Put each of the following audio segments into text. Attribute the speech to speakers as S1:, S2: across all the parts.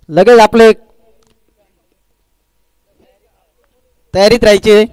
S1: लगेच आपले तयारीत राहायचे.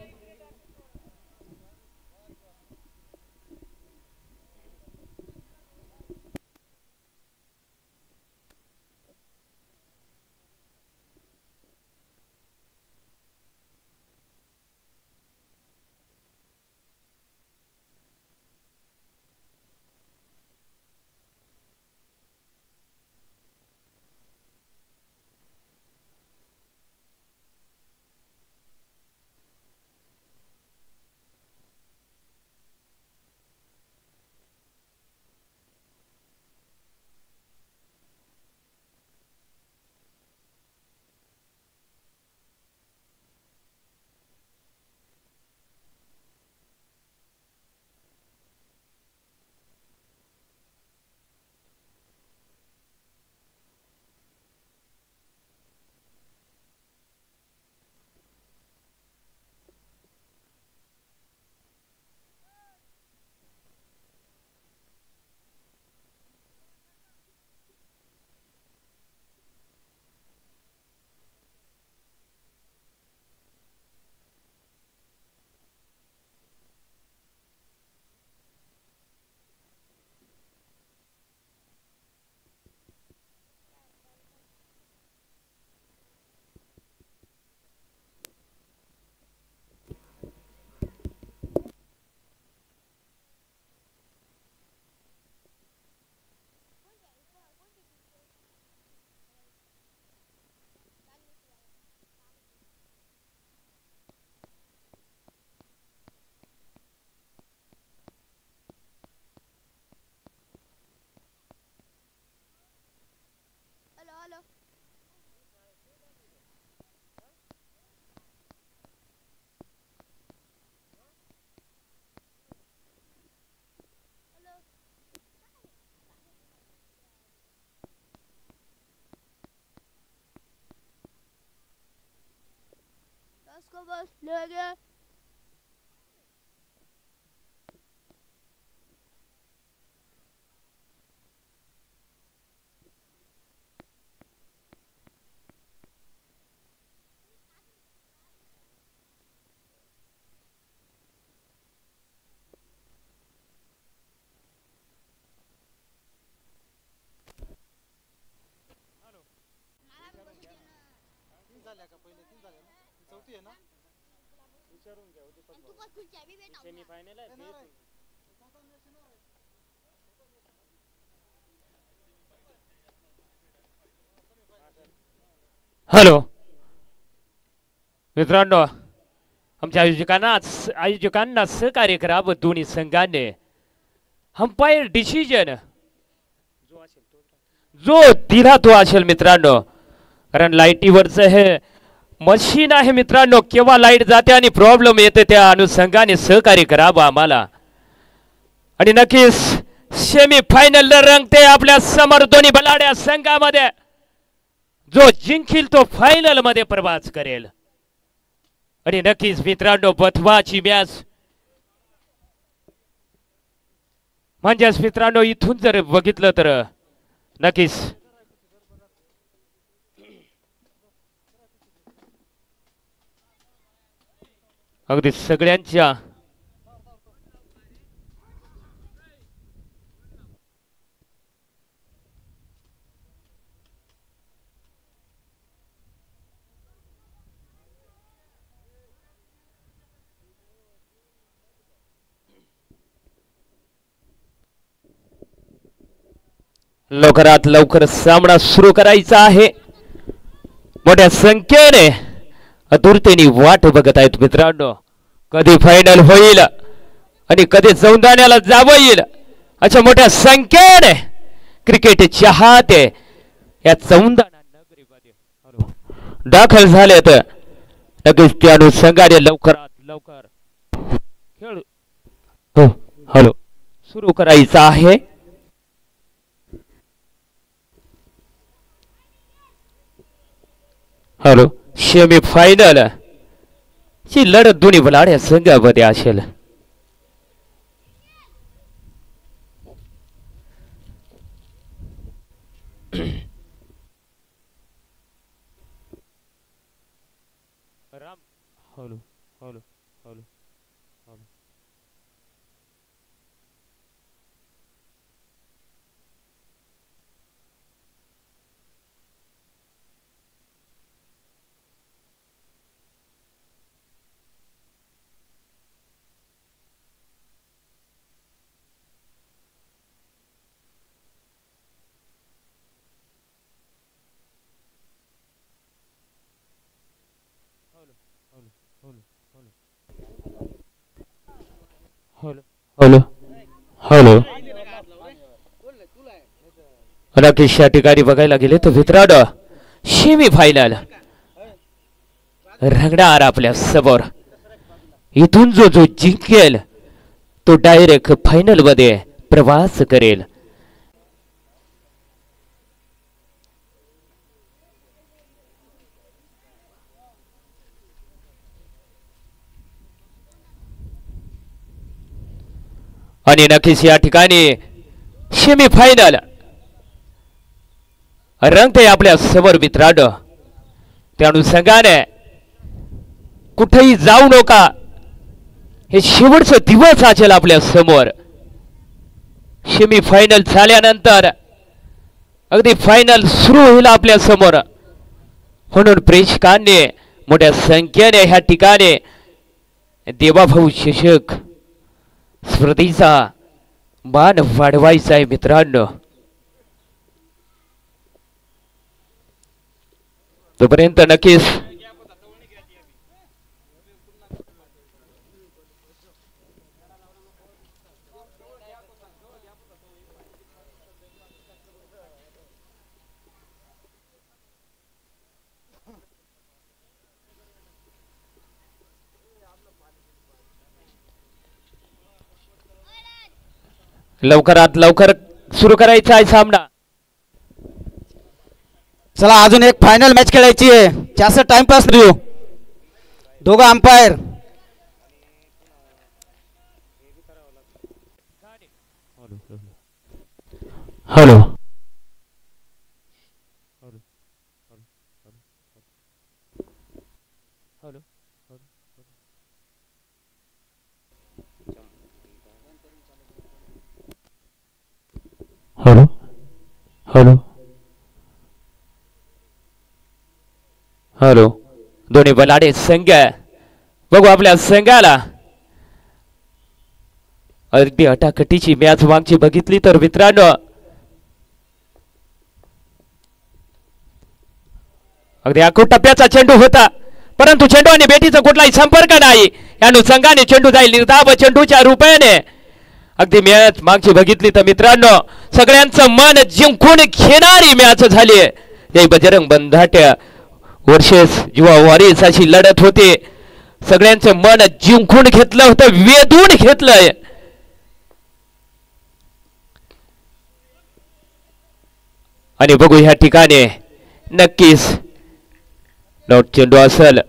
S1: हॅलो मित्रांनो, आमच्या आयोजकांना सहकार्य करावं दोन्ही संघाने. अंपायर डिसिजन जो दिला तो असेल मित्रांनो, कारण लाईटीवरच हे मशीन आहे मित्रांनो. केव्हा लाईट जाते आणि प्रॉब्लेम येते त्या अनुषंगाने सहकार्य करावं आम्हाला. आणि नक्कीच सेमी फायनल रंगते आपल्या समोर दोन्ही बलाढ्या संघामध्ये. जो जिंकील तो फायनल मध्ये प्रवास करेल. आणि नक्कीच मित्रांनो महत्वाची मॅच म्हणजेच मित्रांनो इथून जर बघितलं तर नक्कीच अगदी सगळ्यांच्या लवकरात लवकर सामना सुरू करायचा आहे. मोठ्या संख्येने आतुरतेने वाट बघत आहेत मित्रांनो. कधी फायनल होईल आणि कधी चौदाण्याला जावं येईल अशा मोठ्या संख्येने क्रिकेट चाहते या चौदाणा नगरीमध्ये दाखल झालेत. नक्कीच त्या अनुषंगाने लवकरात लवकर खेळ हो हॅलो सुरू करायचा आहे. हॅलो सेमी फायनल ची लढत दोन्ही बलाढ्या संघामध्ये असेल. Ram hello hello hello hello hello hello Rakesh या ठिकाणी बघायला गेले तर मित्रांनो सेमी फायनल रंगणार आपल्या समोर. इथून जो जो जिंकेल तो डायरेक्ट फायनल मध्ये प्रवास करेल. आणि नक्कीच या ठिकाणी सेमी फायनल रंगते आपल्या समोर मित्रांनो. त्या अनुषंगाने कुठेही जाऊ नका. हे शेवटचा दिवस असेल आपल्या समोर. सेमी फायनल झाल्यानंतर अगदी फायनल सुरू होईल आपल्या समोर. म्हणून प्रेक्षकांनी मोठ्या संख्येने ह्या ठिकाणी देवाभाऊ चषक स्पर्धेचा मान वाढवायचा आहे मित्रांनो. तोपर्यंत नक्कीच लवकरात लवकर सुरू करायचा आहे सामना.
S2: चला अजून एक फायनल मॅच खेळायची आहे. जास्त टाइमपास देऊ. दोघं umpire
S1: hello hello hello hello दोन्ही बलाढ्य संघ बघू आपल्या संघाला अगदी अटाकटीची मॅच मागची बघितली तर मित्रांनो अगदी आखूड टप्प्याचा चेंडू होता परंतु चेंडू आणि बेटीचा कुठलाही संपर्क नाही. या अनुषंगाने चेंडू जाईल निर्धाव चेंडूच्या रूपाने. अगदी मॅच मागची बघितली तर मित्रांनो सगळ्यांचं मन जिंकून घेणारी मॅच झाली. जय बजरंग बंधाट्या वर्सेस युवा वॉरियर्स अशी लढत होते. सगळ्यांचं मन जिंकून घेतलं होतं वेधून घेतलंय. आणि बघू ह्या ठिकाणी नक्कीच नॉट चेंडू असेल.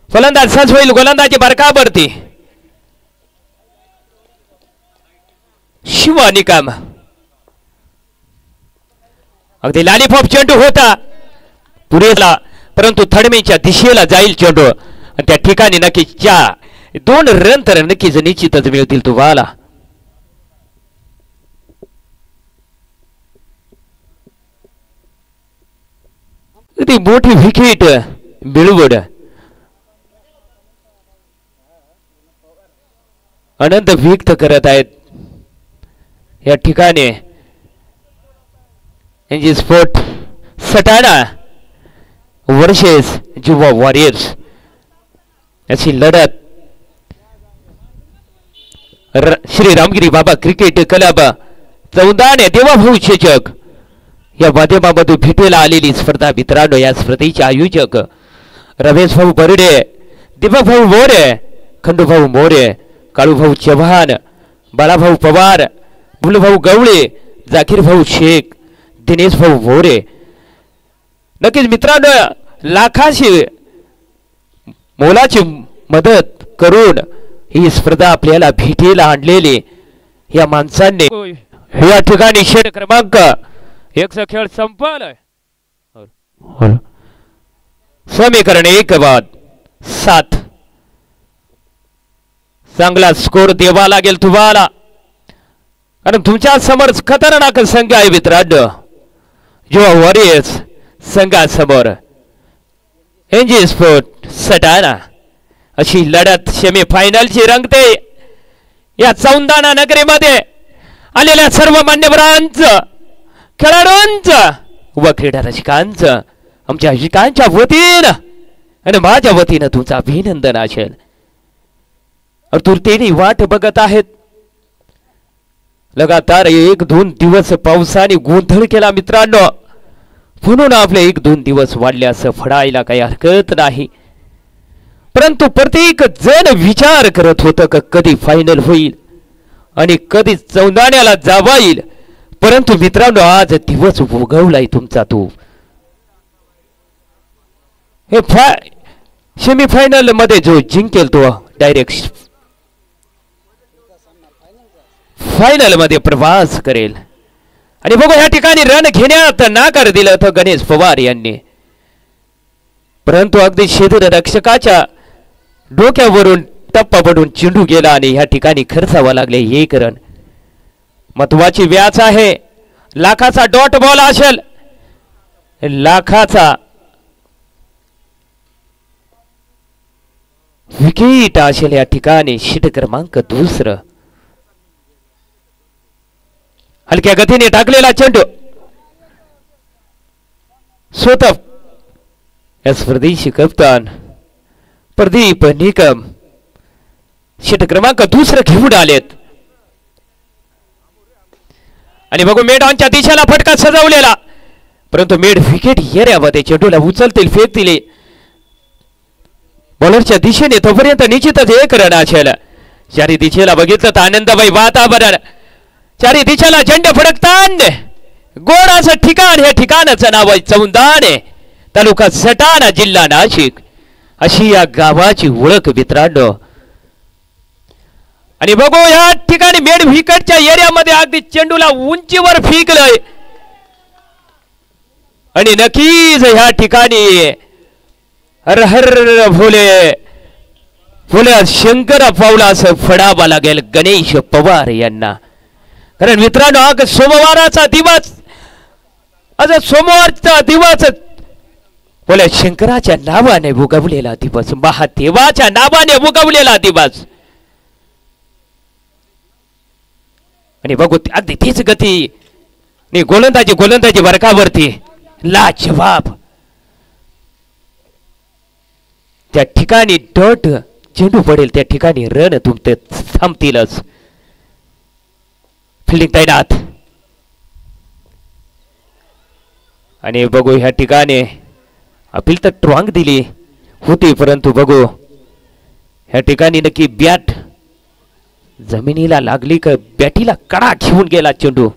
S1: फलंदाज सज होईल गोलंदाजी बरकाबरती शिवा निकम. अगदी लालीफॉप चेंडू होता पुरेला परंतु थडमेच्या दिशेला जाईल चेंडू आणि त्या ठिकाणी नक्कीच 2 रन तर नक्कीच निश्चितच मिळतील तुम्हाला. ती मोठी विकेट मिळवून आनंद व्यक्त करत आहेत या ठिकाणी एनजी स्पोर्ट सटाणा वर्सेस युवा वॉरियर्स अशी लढत श्री रामगिरी बाबा क्रिकेट क्लब चौदाने देवाभाऊ चषक या माध्यमामधून भेटेला आलेली स्पर्धा मित्रांनो. या स्पर्धेचे आयोजक रमेश भाऊ बर्डे, दीपक भाऊ मोरे, खंडूभाऊ मोरे, काळूभाऊ चव्हाण, बाळाभाऊ पवार, मुलभाऊ गवळे, जाकीर भाऊ शेख, दिनेश भाऊ मोरे. नक्कीच मित्रांनो लाखाची मोलाची मदत करून ही स्पर्धा आपल्याला भेटीला आणलेली या माणसांनी या ठिकाणी षट क्रमांक 1 खेळ संपलाय. समीकरण 1/7. चांगला स्कोर द्यावा लागेल तुम्हाला, कारण तुमच्या समोर खतरनाक संघ आहे मित्रांनो. जो वॉरियर्स संघासमोर एनजी स्पोर्ट सटाणा. अशी लढत सेमीफायनलची रंगते. या चौंदाणा नगरीमध्ये आलेल्या सर्व मान्यवरांचं, खेळाडूंचं व क्रीडा रसिकांचं आमच्या रसिकांच्या वतीनं आणि माझ्या वतीनं तुमचं अभिनंदन असेल. तुरतेने वाट बघत आहेत. लगातार 1-2 दिवस पावसाने गोंधळ केला मित्रांनो, म्हणून आपले 1-2 दिवस वाढले असं फडायला काही हरकत नाही. परंतु प्रत्येक जण विचार करत होतं का कधी फायनल होईल आणि कधी चौदाण्याला जावा येईल. परंतु मित्रांनो आज दिवस उगवलाय तुमचा. तो हे सेमीफायनल मध्ये जो जिंकेल तो डायरेक्ट फायनल मध्ये प्रवास करेल. आणि बघू या ठिकाणी रन घेण्यात नाकार दिलं होतं गणेश पवार यांनी. परंतु अगदी क्षेत्र रक्षकाच्या डोक्यावरून टप्पा पडून चेंडू गेला आणि या ठिकाणी खर्चावा लागले 1 रन. महत्वाची व्याच आहे. लाखाचा डॉट बॉल असेल, लाखाचा विकेट असेल. या ठिकाणी षट क्रमांक 2. हलक्या गतीने टाकलेला चेंडू स्वतः या स्पर्धेची कप्तान प्रदीप निकम षट क्रमांक 2 घेऊन आलेत. आणि बघू मेडांच्या दिशेला फटका सजवलेला, परंतु मेड विकेट एरियामध्ये चेंडूला उचलतील, फेकतील बॉलरच्या दिशेने. तोपर्यंत निश्चितच 1 रन असेल. चारी दिशेला बघितलं तर आनंदबाई वातावरण, चारी दिशेला झेंडे फडकतान. गोड असं ठिकाण, हे ठिकाणाचं नाव आहे चौंदाणे, तालुका सटाणा, जिल्हा नाशिक. अशी या गावाची ओळख मित्रांनो. आणि बघू या ठिकाणी मेड विकेटच्या एरियामध्ये अगदी चेंडूला उंचीवर फेकलंय. आणि नक्कीच ह्या ठिकाणी हर हर भोले भोले शंकर पावला असं फडावा लागेल गणेश पवार यांना. कारण मित्रांनो आज सोमवाराचा दिवस, आज सोमवारचा दिवस बोला शंकराच्या नावाने उगवलेला दिवस, महादेवाच्या नावाने उगवलेला दिवस. आणि बघू अगदी तीच गती गोलंदाजी वर्गावरती लाजवाब. त्या ठिकाणी डॉट चेंडू पडेल त्या ठिकाणी रन तुमचे थांबतीलच. फिल्डिंग तैनात. आणि बघू ह्या ठिकाणी अपील तर ट्रॉंग दिली होती, परंतु बघू ह्या ठिकाणी नक्की बॅट जमिनीला लागली का बॅटीला कडा घेऊन गेला चेंडू.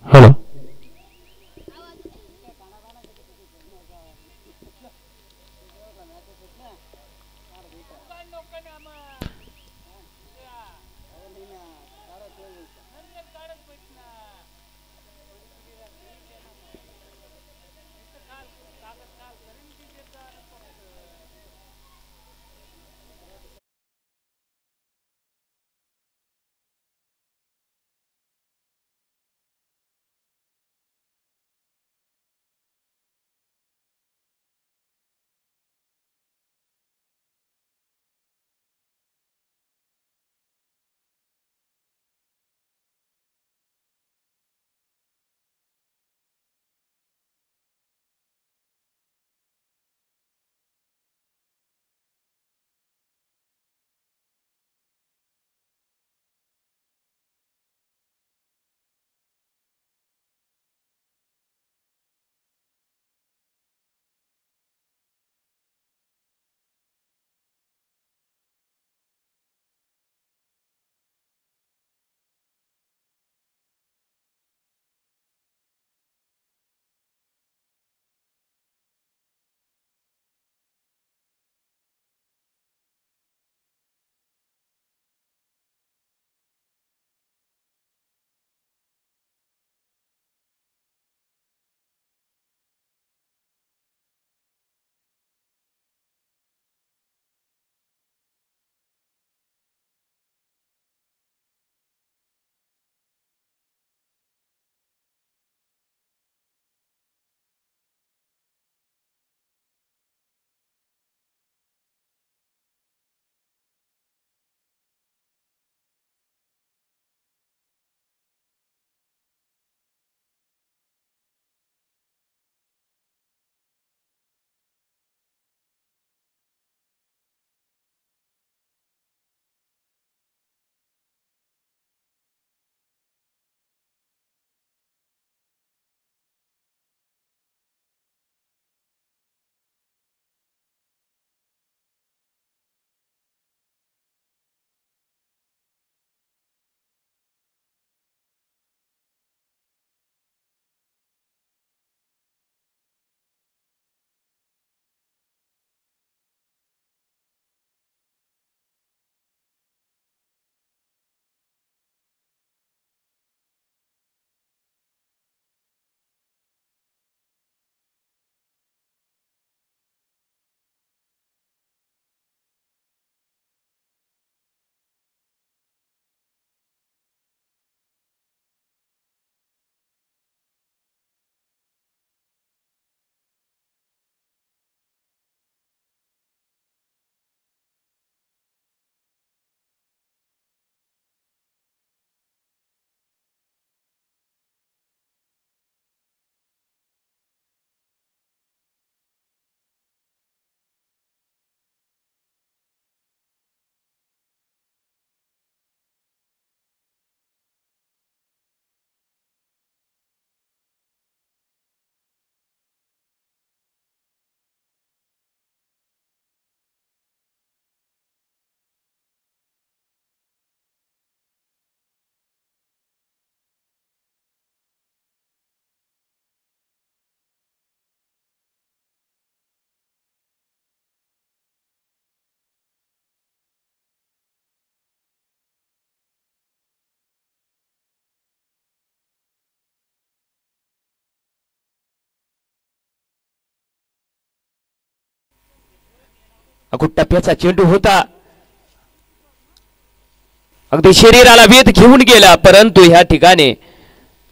S1: हॅलो. अगदी टप्प्याचा चेंडू होता, अगदी शरीराला वेध घेऊन गेला, परंतु ह्या ठिकाणी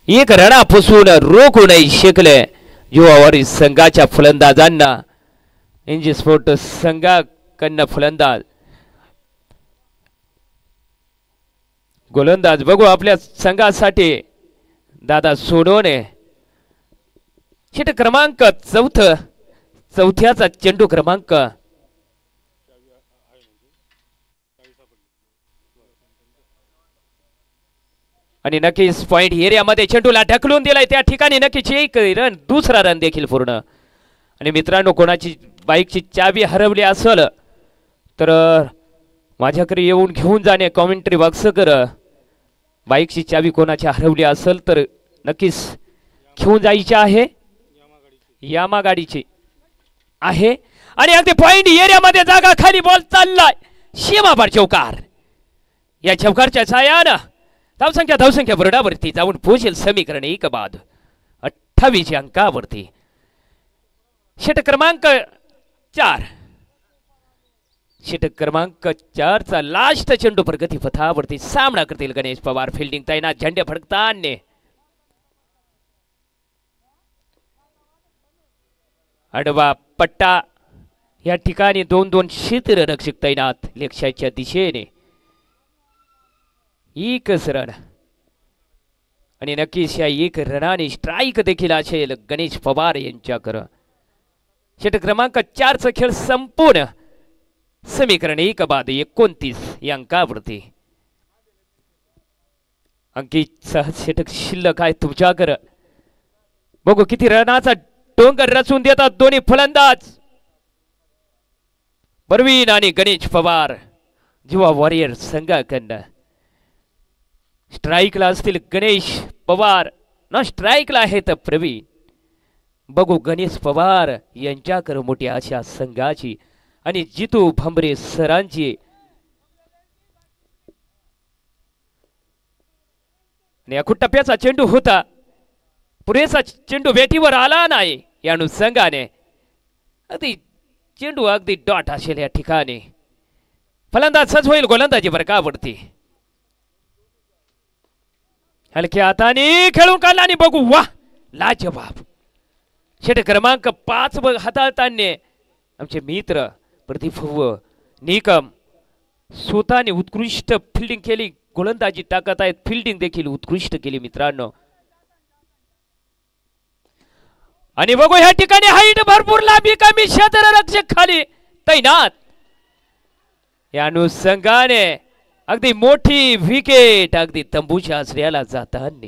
S1: एक रणापासून रोखू नाही शकले युवावरील संघाच्या फलंदाजांना. एनजी स्पोर्ट संघाकडनं फलंदाज गोलंदाज बघू आपल्या संघासाठी दादा सोडवणे. षटक क्रमांक चौथ्याचा चेंडू क्रमांक आणि नक्कीच पॉइंट एरियामध्ये चेंडूला ढकलून दिलाय. त्या ठिकाणी नक्कीच एक रन, दुसरा रन देखील पूर्ण. आणि मित्रांनो, कोणाची बाईकची चावी हरवली असेल तर माझ्याकडे येऊन घेऊन जाणे. कॉमेंट्री बॉक्स कर, बाईकची चावी कोणाची हरवली असेल तर नक्कीच घेऊन जायची आहे. यामा गाडीची आहे. आणि अगदी पॉइंट एरियामध्ये जागा खाली बॉल चाललाय, सीमापार चौकार. या चौकारच्या छायानं धावसंख्या बरोडावरती जाऊन पोहोचेल समीकरण 1 बाद 28 अंकावरती. षटक क्रमांक 4, षटक क्रमांक 4 चा लास्ट चेंडू प्रगती पथावरती सामना करतील गणेश पवार. फिल्डिंग तैनात, झेंडे फडकताना आडवा पट्टा. या ठिकाणी 2-2 क्षेत्ररक्षक तैनात लक्ष्याच्या दिशेने. एकच रन आणि नक्कीच या एक रनाने स्ट्राईक देखील असेल गणेश पवार यांच्याकडे. षटक क्रमांक 4 चा खेळ संपूर्ण. समीकरण 1 बाद 29 या अंकावरती. अंकित सहज षटक शिल्लक आहे तुमच्याकडे. बघू किती रनाचा डोंगर रचून देतात दोन्ही फलंदाज परवीन आणि गणेश पवार युवा वॉरियर संघाकडनं. स्ट्राईकला असतील गणेश पवार, ना स्ट्राईकला आहेत प्रवीण. बघू गणेश पवार यांच्याकडे मोठी आशा संघाची आणि जितू भांबरे सरांची. आणि अखूट टप्प्याचा चेंडू होता, पुरेसा चेंडू वेटीवर आला नाही. या अनुषंगाने अगदी चेंडू अगदी डॉट असेल या ठिकाणी. फलंदाज सज होईल गोलंदाजी बरकावरती. हलक्या हाताने खेळून काढला आणि बघू वा लाजवाब. षटक क्रमांक 5 हाताळताना आमचे मित्र प्रदीप निकम स्वतःने उत्कृष्ट फिल्डिंग केली. गोलंदाजी टाकत आहेत, फिल्डिंग देखील उत्कृष्ट केली मित्रांनो. आणि बघू ह्या ठिकाणी हाईट भरपूर लांबी कमी क्षेत्ररक्षक खाली तैनात. या अनुषंगाने अगदी मोठी विकेट अगदी तंबूच्या आश्रयाला जाताना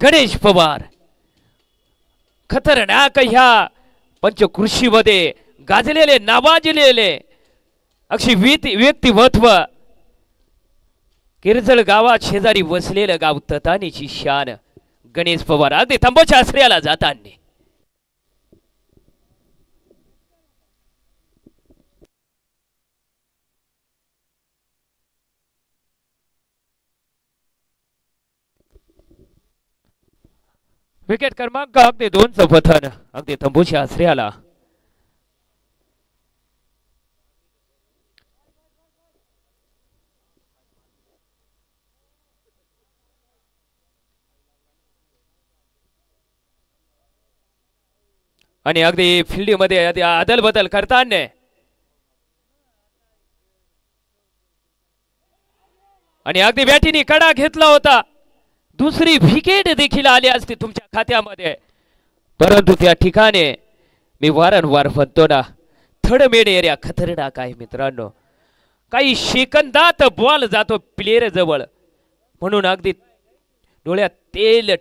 S1: गणेश पवार खतरनाक ह्या पंचकृषीमध्ये गाजलेले नावाजलेले अक्षी व्यक्तिमत्व. किरजळ गावात शेजारी वसलेलं गाव ततानीची शान गणेश पवार अगदी तंबूच्या आश्रयाला जाताना. विकेट क्रमांक अगदी 2चं पथन अगदी तंबूच्या आश्रयाला. आणि अगदी फिल्डिंग मध्ये अदल बदल करताना आणि अगदी बॅटीने कडा घेतला होता. दुसरी विकेट देखील आली असती तुमच्या खात्यामध्ये, परंतु त्या ठिकाणी मी वारंवार म्हणतो ना, थर्ड मेड एरिया खतरनाक आहे मित्रांनो. काही सेकंदात बॉल जातो प्लेयर जवळ, म्हणून अगदी डोळ्यात तेल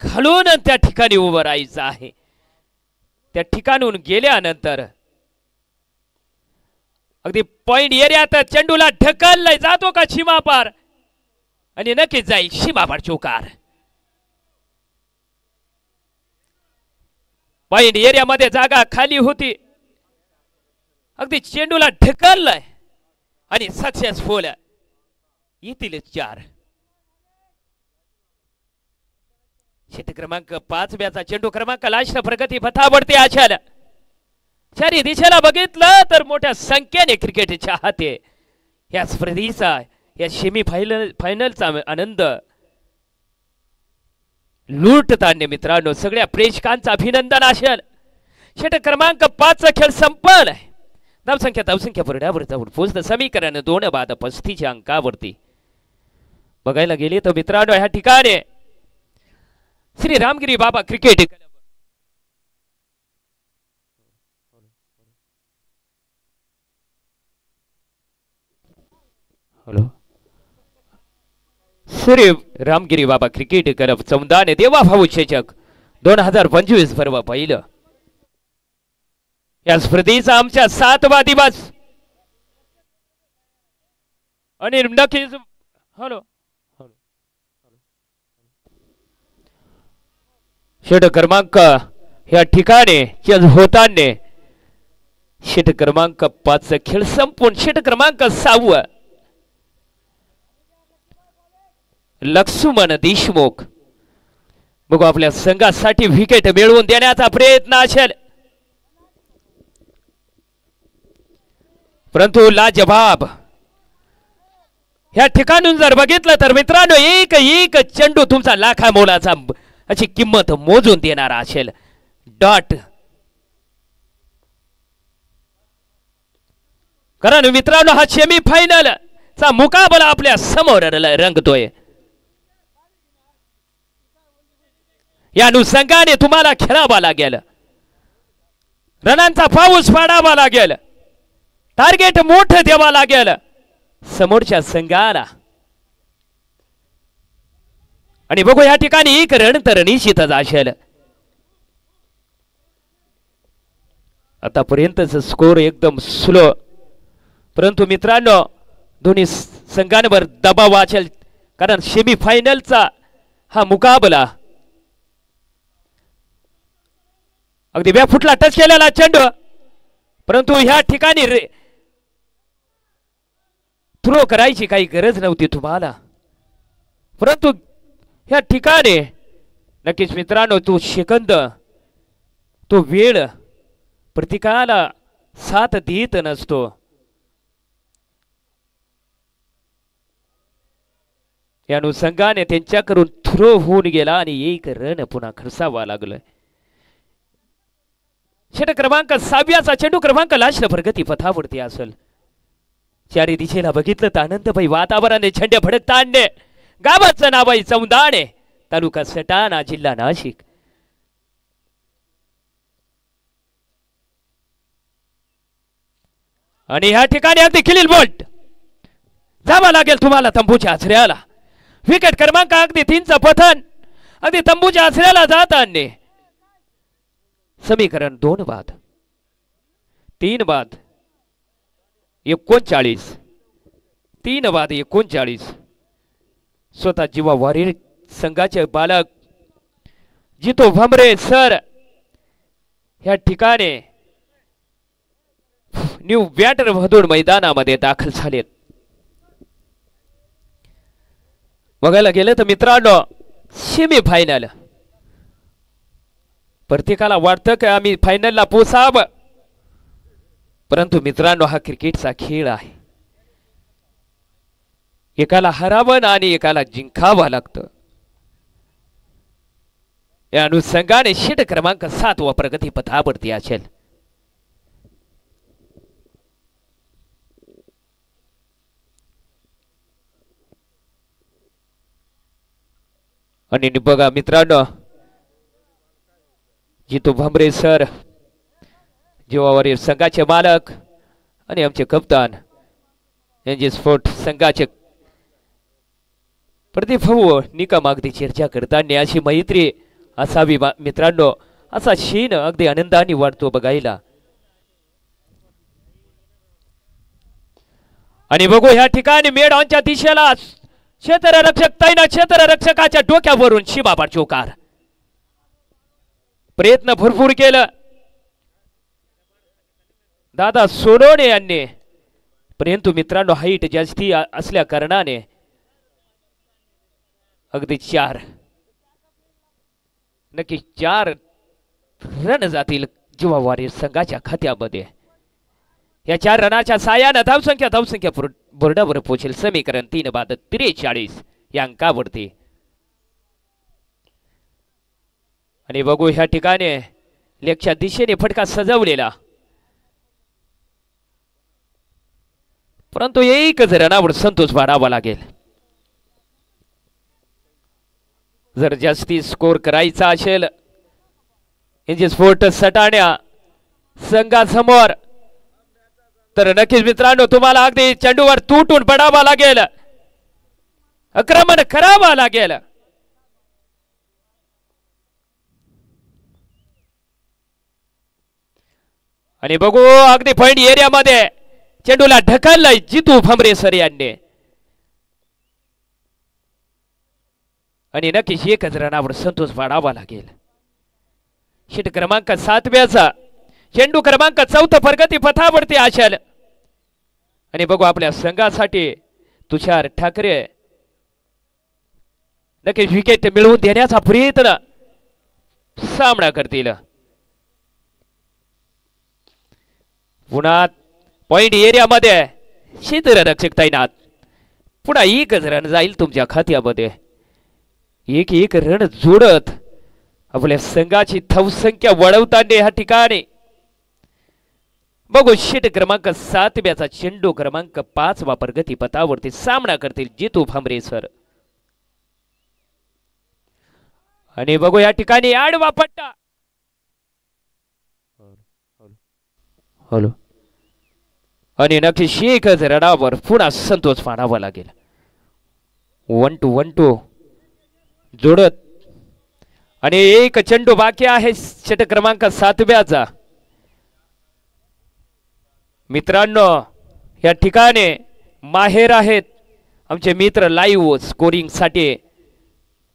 S1: घालून त्या ठिकाणी उभं राहायचं आहे. त्या ठिकाणून गेल्यानंतर अगदी पॉइंट एरियात चेंडूला ढकललाय, जातो का सीमापार आणि नक्कीच जाईल सीमापार चौकार. पॉइंट एरियामध्ये जागा खाली होती, अगदी चेंडूला ढकललाय आणि सक्सेसफुल. येतील 4. षटक क्रमांक 5 ब्याचा चेंडू क्रमांक लास्ट प्रगती पथावरती आशाल. चारी दिशेला बघितलं तर मोठ्या संख्येने क्रिकेट चाहते या स्पर्धेचा या सेमी फायनलचा आनंद लुटताना मित्रांनो सगळ्या प्रेक्षकांचं अभिनंदन असेल. षटक क्रमांक 5 खेळ संपल. धावसंख्या पुरड्यावर जाऊन पोहोचलं. समीकरण 2 बाद 35 अंकावरती बघायला गेले तर मित्रांनो ह्या ठिकाणी श्री रामगिरी बाबा क्रिकेट हॅलो श्री रामगिरी बाबा क्रिकेट क्लब चौदाने देवा भाऊ चषक 2025 पर्व पहिलं. या स्पर्धेचा आमच्या 7वा दिवस आणि नक्कीच हॅलो षटक क्रमांक या ठिकाणी होताना षटक क्रमांक 5 खेळ संपून षटक क्रमांक 6 लक्ष्मण देशमुख बघू आपल्या संघासाठी विकेट मिळवून देण्याचा प्रयत्न असेल. परंतु लाजवाब या ठिकाणून जर बघितलं तर मित्रांनो एक चेंडू तुमचा लाखा मोलाचा अशी किंमत मोजून देणारा असेल. डॉट कारण मित्रांनो हा सेमी फायनल चा मुकाबला आपल्या समोर रंगतोय. या अनुषंगाने तुम्हाला खेळावा लागेल. रनांचा पाऊस पाडावा लागेल. टार्गेट मोठं द्यावा लागेल समोरच्या संघाला. आणि बघू या ठिकाणी एक रन तर निश्चितच असेल. आतापर्यंतच स्कोर एकदम स्लो परंतु मित्रांनो दोन्ही संघांवर दबाव असेल कारण सेमी फायनलचा हा मुकाबला. अगदी फुटला टच केलेला चेंडू परंतु ह्या ठिकाणी थ्रो करायची काही गरज नव्हती तुम्हाला. परंतु ह्या ठिकाणी नक्कीच मित्रांनो तो सेकंद तो वेळ प्रत्येकाला साथ देत नसतो. या अनुषंगाने त्यांच्याकडून थ्रो होऊन गेला आणि एक रन पुन्हा खर्चावा लागलं. षटक क्रमांक 6 चेंडू क्रमांक लास्ट प्रगती पथावरती असेल. चारी दिशेला बघितलं तर आनंदभाई वातावरणाने झेंडे फडकताना गावाचं नाव आहे चौदाणे तालुका सटाणा जिल्हा नाशिक. आणि ह्या ठिकाणी अगदी खिलील बोल्ट जावा लागेल तुम्हाला तंबूच्या आचऱ्याला. विकेट क्रमांक अगदी 3चं पतन अगदी तंबूच्या आचऱ्याला जाताना समीकरण 2 बाद 3 बाद 39 3 बाद 39 स्वतः जीवा वारीर संघाचे बालक जितो भमरे सर या ठिकाणी न्यू बॅटर मधून मैदानामध्ये दाखल झालेत. बघायला गेलं तर मित्रांनो सेमी फायनल प्रत्येकाला वाटतं की आम्ही फायनलला पोचावं परंतु मित्रांनो हा क्रिकेटचा खेळ आहे. एकाला हरावं आणि एकाला जिंकावं लागतं. या अनुषंगाने षटक क्रमांक 7 व प्रगती पथावरती असेल. आणि बघा मित्रांनो जितू भांबरे सर जीवावरील संघाचे मालक आणि आमचे कप्तान यांचे स्पोर्ट संघाचे प्रदीप भाऊ निकम अगदी चर्चा करताना अशी मैत्री असावी मित्रांनो असा शीन अगदी आनंदाने वाटतो बघायला. आणि बघू ह्या ठिकाणी मेडॉनच्या दिशेला क्षेत्ररक्षक तैनात क्षेत्ररक्षकाच्या डोक्यावरून शिबाबा चोकार प्रयत्न भरपूर केलं दादा सोनवणे यांनी परंतु मित्रांनो हाईट जास्ती असल्या कारणाने अगदी 4 नक्की 4 रन जातील जीवा वॉरियर संघाच्या खात्यामध्ये. या 4 रनाच्या साह्यानं धावसंख्या बोर्डावर पोहोचेल. समीकरण 3 बाद 43 या अंकावरती. आणि बघू ह्या ठिकाणी लेगच्या दिशेने फटका सजवलेला, परंतु एकच रनावर संतोष मारावा लागेल. जर जास्ती स्कोर करायचा असेल इंजिन स्पोर्ट सटाण्या संघासमोर, तर नक्कीच मित्रांनो तुम्हाला अगदी चेंडूवर तुटून पडावा लागेल, आक्रमण करावा लागेल. आणि बघू अगदी पॉइंट एरियामध्ये चेंडूला ढकललाय जितू भांबरे सर यांनी. आणि नक्कीच एकच रनावर संतोष पाडावा लागेल. शीट क्रमांक 7व्याचा चेंडू क्रमांक 4 प्रगती पथावरती असेल. आणि बघू आपल्या संघासाठी तुषार ठाकरे नक्कीच विकेट मिळवून देण्याचा प्रयत्न सामना करतील. पुन्हा पॉइंट एरियामध्ये क्षेत्ररक्षक तैनात. पुन्हा एकच रन जाईल तुमच्या खात्यामध्ये. एक रन जोडत आपल्या संघाची धावसंख्या वाढवताना ह्या ठिकाणी बघू शीट क्रमांक 7व्याचा चेंडू क्रमांक 5 प्रगती पथावरती सामना करतील जितू भांबरे सर. आणि बघू या ठिकाणी आडवा पट्टा. हॅलो. आणि नक्कीच एकच रनावर पुन्हा संतोष मानावा लागेल. 1-2 जोडत. आणि एक चेंडू बाकी आहे षट क्रमांक 7व्याचा. मित्रांनो या ठिकाणी माहेर आहेत आमचे मित्र लाईव्ह स्कोरिंग साठी.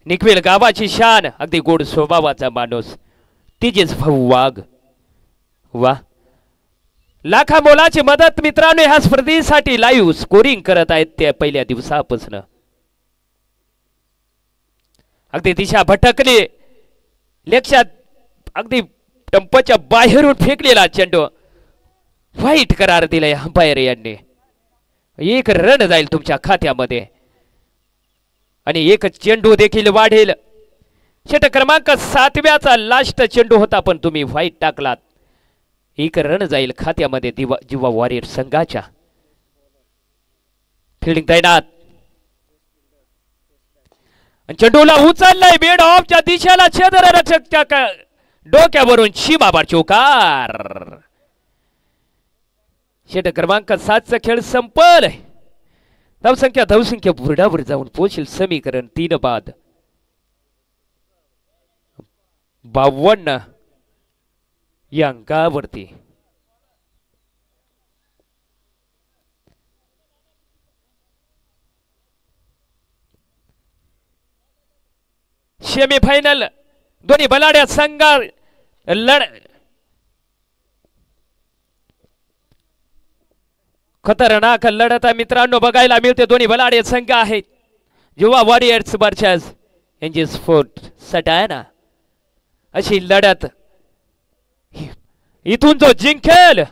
S1: निकवेल गावाची शान, अगदी गोड स्वभावाचा माणूस तिजेच भाऊ वाघ. वा, लाखा मोलाची मदत मित्रांनो ह्या स्पर्धेसाठी लाईव्ह स्कोरिंग करत आहेत ते पहिल्या दिवसापासून. अगदी दिशा भटकली, लेगच्या अगदी टंपच्या बाहेरून फेकलेला चेंडू वाईट करार दिलाय अंपायर यांनी. एक रन जाईल तुमच्या खात्यामध्ये. आणि एक चेंडू देखील वाढेल. षट क्रमांक 7व्याचा लास्ट चेंडू होता पण तुम्ही वाईट टाकलात. एक रन जाईल खात्यामध्ये जीवा वॉरियर संघाच्या. फिल्डिंग तैनात. चेंडूला उचललाय बेड ऑफच्या दिशेला, क्षेत्ररक्षकच्या डोक्यावरून सीमाबार चौकार. षट क्रमांक 7चा खेळ संपल. धावसंख्या बुरडावर जाऊन पोहोचेल. समीकरण 3 बाद 52 या अंकावरती. सेमीफायनल दोन्ही बलाढ्या संघा खतरनाक लढत मित्रांनो बघायला मिळते. दोन्ही बलाढ्य संघ आहेत. Jiva warriors versus engine sport Satana. अशी लढत इथून जो जिंकेल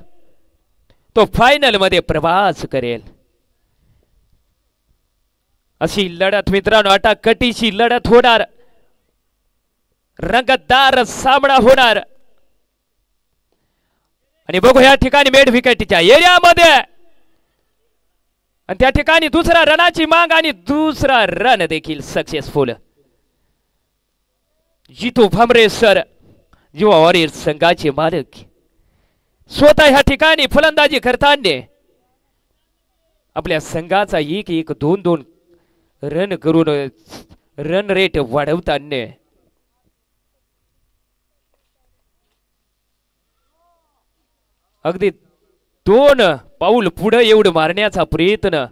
S1: तो फायनल मध्ये प्रवास करेल. अशी लढत मित्रांनो अटाकटीची लढत होणार. रंगतदार सामना होणार. आणि बघू या ठिकाणी मेड विकेटच्या एरियामध्ये आणि त्या ठिकाणी दुसरा रनाची माग आणि दुसरा रन देखील सक्सेसफुल. जितू भांबरे सर जीवा वॉरियर संघाचे मालक स्वतः ह्या ठिकाणी फलंदाजी करताना आपल्या संघाचा 1-1 2-2 रन करून रन रेट वाढवताना अगदी 2 पाऊल पुढे एवढं मारण्याचा प्रयत्न,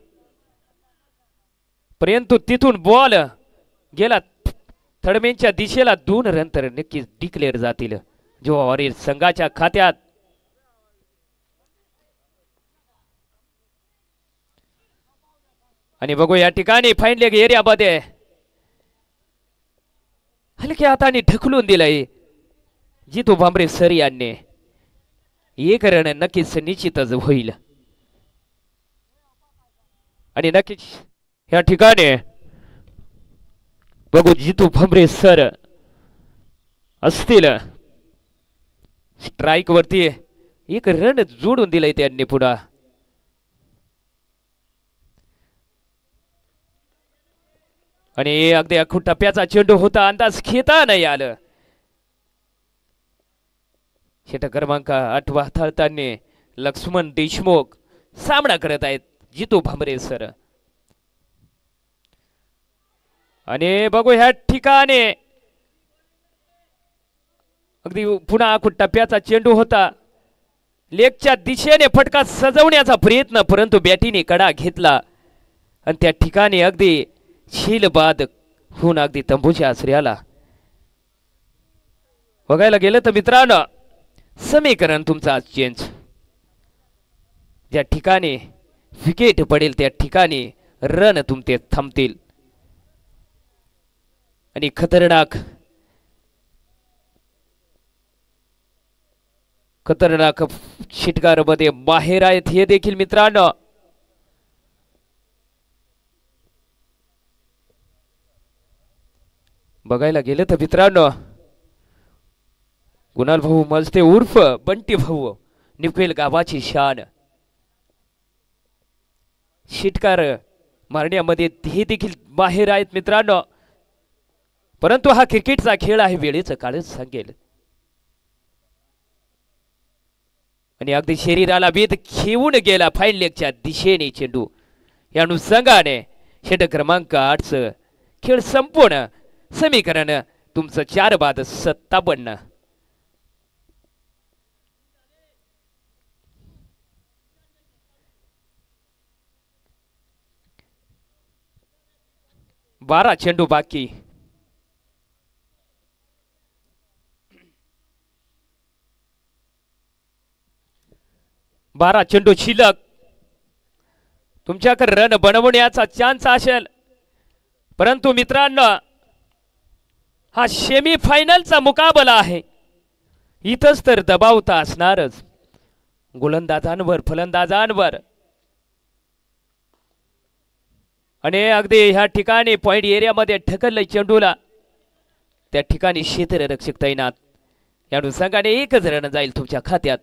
S1: परंतु तिथून बॉल गेला थडमेंच्या दिशेला. 2 रन तर नक्कीच डिक्लेअर जातील जीवा वॉरियर संघाच्या खात्यात. आणि बघू या ठिकाणी फाईन लेग एरियामध्ये हलक्या हाताने ढकलून दिलंय जितू भांबरे सर यांनी. एक रन नक्कीच निश्चितच होईल आणि नक्कीच या ठिकाणी बघू जितू भमरे सर असतील स्ट्राइक वरती एक रन जोडून दिलंय त्यांनी पुन्हा आणि अगदी अख्खू टप्प्याचा चेंडू होता अंदाज घेता नाही आलं षटक क्रमांक 8 हाताळताना लक्ष्मण देशमुख सामना करत आहेत जितू भांबरे सर आणि बघू ह्या ठिकाणी अगदी पुन्हा अख्खू टप्प्याचा चेंडू होता लेगच्या दिशेने फटका सजवण्याचा प्रयत्न परंतु बॅटीने कडा घेतला आणि त्या ठिकाणी अगदी शीलबाद होऊन अगदी तंबूच्या आश्रयाला बघायला गेलं तर मित्रांनो समीकरण तुमचा चेंज ज्या ठिकाणी विकेट पडेल त्या ठिकाणी रन तुमचे थांबतील आणि खतरनाक षटकार मध्ये बाहेर आहेत हे देखील मित्रांनो बघायला गेलं तर मित्रांनो कुणाल भाऊ मजते उर्फ बंटी भाऊ निफेल गावाची शान षटकार मारण्यामध्ये हे देखील बाहेर आहेत मित्रांनो परंतु हा क्रिकेटचा खेळ आहे वेळेचं काळच सांगेल आणि अगदी शरीराला वेध घेऊन गेला फाईन लेगच्या दिशेने चेंडू या अनुषंगाने षटक क्रमांक 8 खेळ संपूर्ण समीकरण तुमचं 4/57 12 चेंडू बाकी बारा चेंडू शिल्लक तुमच्याकडे रन बनवण्याचा चान्स असेल परंतु मित्रांनो हा सेमी फायनलचा मुकाबला आहे इथंच तर दबाव तर असणारच गोलंदाजांवर फलंदाजांवर आणि अगदी ह्या ठिकाणी पॉइंट एरियामध्ये ढकललंय चेंडूला त्या ठिकाणी क्षेत्ररक्षक तैनात या अनुषंगाने एकच रन जाईल तुमच्या खात्यात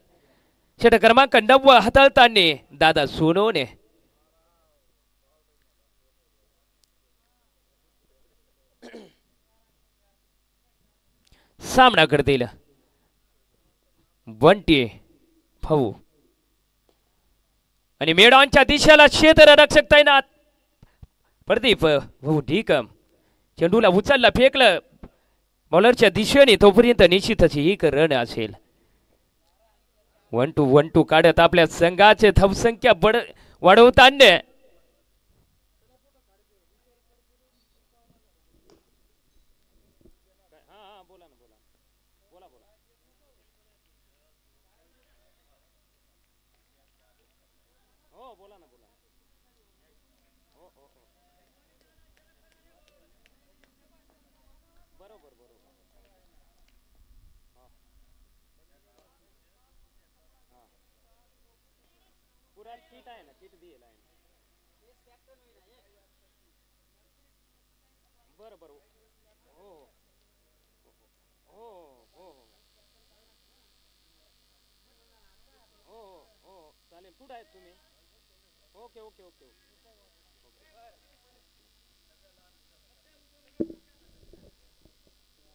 S1: षटक क्रमांक 9 हाताळताना दादा सोनवणे सामना करतील बंटी भाऊ आणि मेडॉनच्या दिशेला क्षेत्ररक्षक तैनात प्रदीप भाऊ ढीकम चेंडूला उचलला फेकलं बॉलरच्या दिशेने तोपर्यंत निश्चितच एक रन असेल 1-2 काढत आपल्या संघाचे धावसंख्या वाढवताना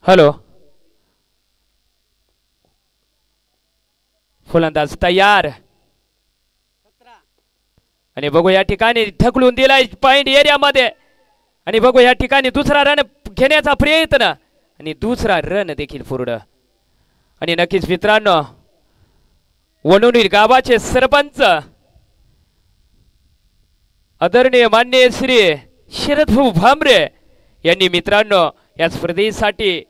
S1: हॅलो फलंदाज तयार आणि बघू या ठिकाणी ढकलून दिलाय पॉइंट एरियामध्ये आणि बघू या ठिकाणी दुसरा रन घेण्याचा प्रयत्न आणि दुसरा रन देखील पूर्ण आणि नक्कीच मित्रांनो वणुनीर गावाचे सरपंच आदरणीय माननीय श्री शरद भाऊ भांबरे यांनी मित्रांनो या स्पर्धेसाठी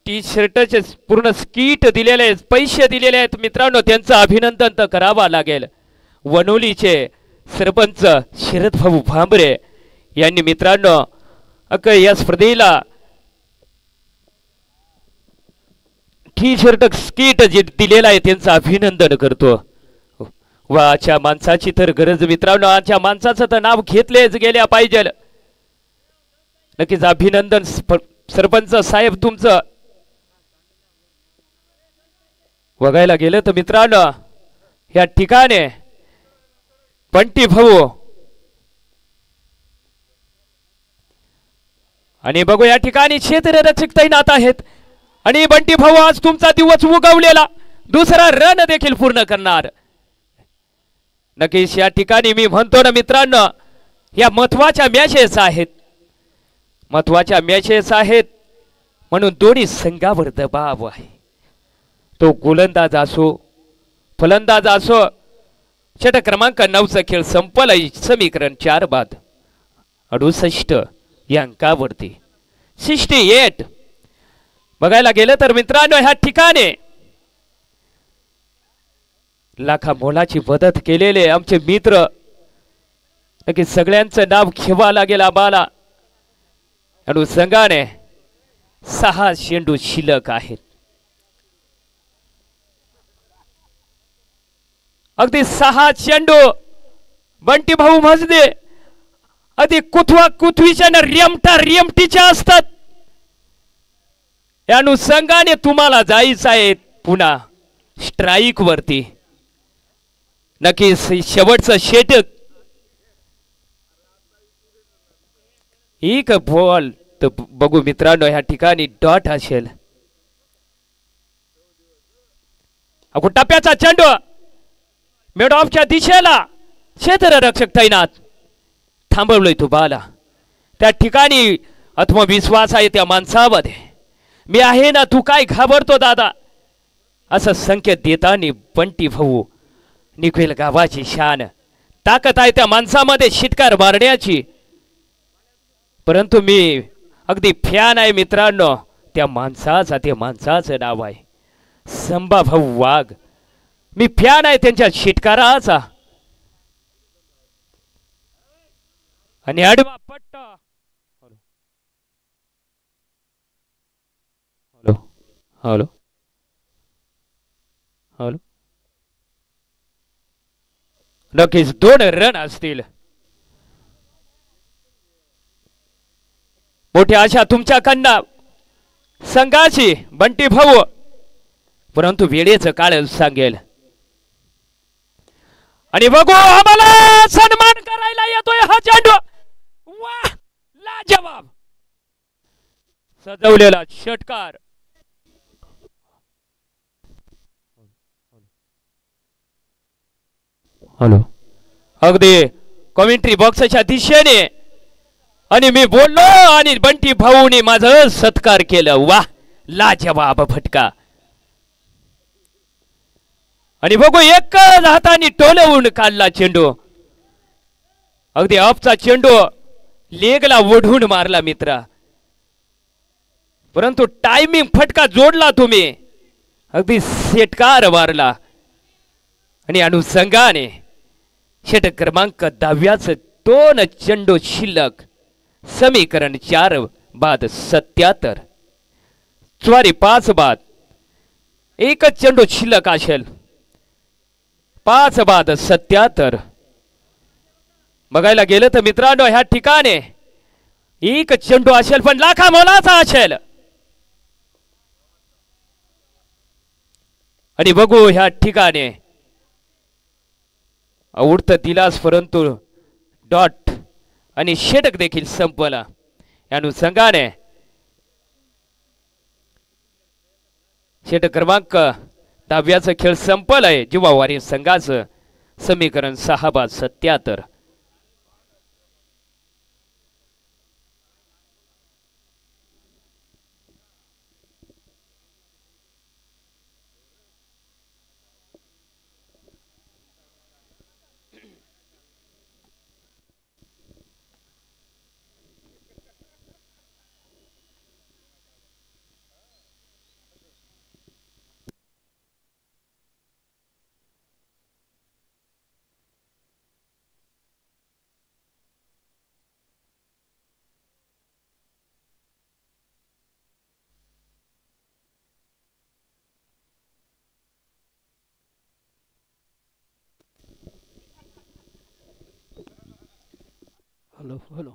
S1: टी शर्टचे पूर्ण स्कीट दिलेले पैसे दिलेले आहेत मित्रांनो त्यांचं अभिनंदन तर करावा लागेल वनोलीचे सरपंच शरद भाऊ भांबरे यांनी मित्रांनो या स्पर्धेला टी शर्ट स्कीट जे दिलेला आहे त्यांचं अभिनंदन करतो. वा आजच्या माणसाची तर गरज मित्रांनो, आजच्या माणसाचं तर नाव घेतलेच गेल्या पाहिजे. नक्कीच अभिनंदन सरपंच साहेब तुमचं. बघायला गेलं तर मित्रांनो या ठिकाणी बंटी भाऊ आणि बघू या ठिकाणी क्षेत्ररक्षक तैनात आहेत आणि बंटी भाऊ आज तुमचा दिवस उगवलेला दुसरा रन देखील पूर्ण करणार. नक्कीच या ठिकाणी मी म्हणतो ना मित्रांनो, या महत्वाच्या मॅचेस आहेत, महत्वाच्या मॅचेस आहेत म्हणून दोन्ही संघावर दबाव आहे. तो गोलंदाज असो फलंदाज असो. षटक क्रमांक 9चा खेळ संपलाय. समीकरण 4 बाद 68 या अंकावरती 68. बघायला गेलं तर मित्रांनो ह्या ठिकाणी लाखा मोलाची मदत केलेले आमचे मित्र, नक्की सगळ्यांचं नाव घेवा लागेल आम्हाला. आणि संघाने 6 चेंडू शिल्लक आहेत. अगदी 6 चेंडू बंटी भाऊ मजदे अगदी कुथवा कुथवीच्या रेमटा रेमटीच्या असतात. या अनुषंगाने तुम्हाला जायचं आहे पुन्हा स्ट्राईक वरती. नक्कीच शेवटचं षटक एक बॉल तर बघू मित्रांनो ह्या ठिकाणी डॉट असेल. अगो टप्प्याचा चेंडू मिड ऑफच्या दिशेला क्षेत्ररक्षक तैनात थांबवलोय तू बाला. त्या ठिकाणी आत्मविश्वास आहे त्या माणसामध्ये. मी आहे ना, तू काय घाबरतो दादा असं संकेत देताना बंटी भाऊ निघेल गावाची शान. ताकद आहे त्या माणसामध्ये शिटकार मारण्याची. परंतु मी अगदी फॅन आहे मित्रांनो त्या माणसाचा. त्या माणसाचं नाव आहे संभा भाऊ वाघ. मी फॅन आहे त्यांच्या शिटकाराचा. आणि आडवा पट्टा. Hello hello hello. नक्कीच 2 रन असतील. मोठी आशा तुमच्याकडनं संघाची बंटी भाऊ, परंतु वेळेचं काळ सांगेल. आणि बघू आम्हाला सन्मान करायला येतोय हा चेंडू. वाह लाजवाब सजवलेला षटकार. हॅलो. अगदी कॉमेंट्री बॉक्सच्या दिशेने आणि मी बोललो आणि बंटी भाऊने माझं सत्कार केलं. वाह लाजवाब फटका. आणि बघू एक हाताने टोलवून काढला चेंडू. अगदी ऑफचा चेंडू लेगला ओढून मारला मित्रा. परंतु टायमिंग फटका जोडला तुम्ही. अगदी षटकार मारला. आणि अनुषंगाने षटक क्रमांक 10 2 चेंडू शिल्लक. समीकरण 4 बाद 77. सॉरी 5 बाद. एकच चेंडू शिल्लक असेल. 5 बाद 77. बघायला गेलं तर मित्रांनो ह्या ठिकाणी एक चेंडू असेल पण लाखा मोलाचा असेल. आणि बघू ह्या ठिकाणी उडत दिलास परंतु डॉट आणि षटक देखील संपला. या अनुषंगाने षटक क्रमांक 10 खेळ संपलाय. जुवावारी संघाचं समीकरण 6 बाद 77.
S2: Hello hello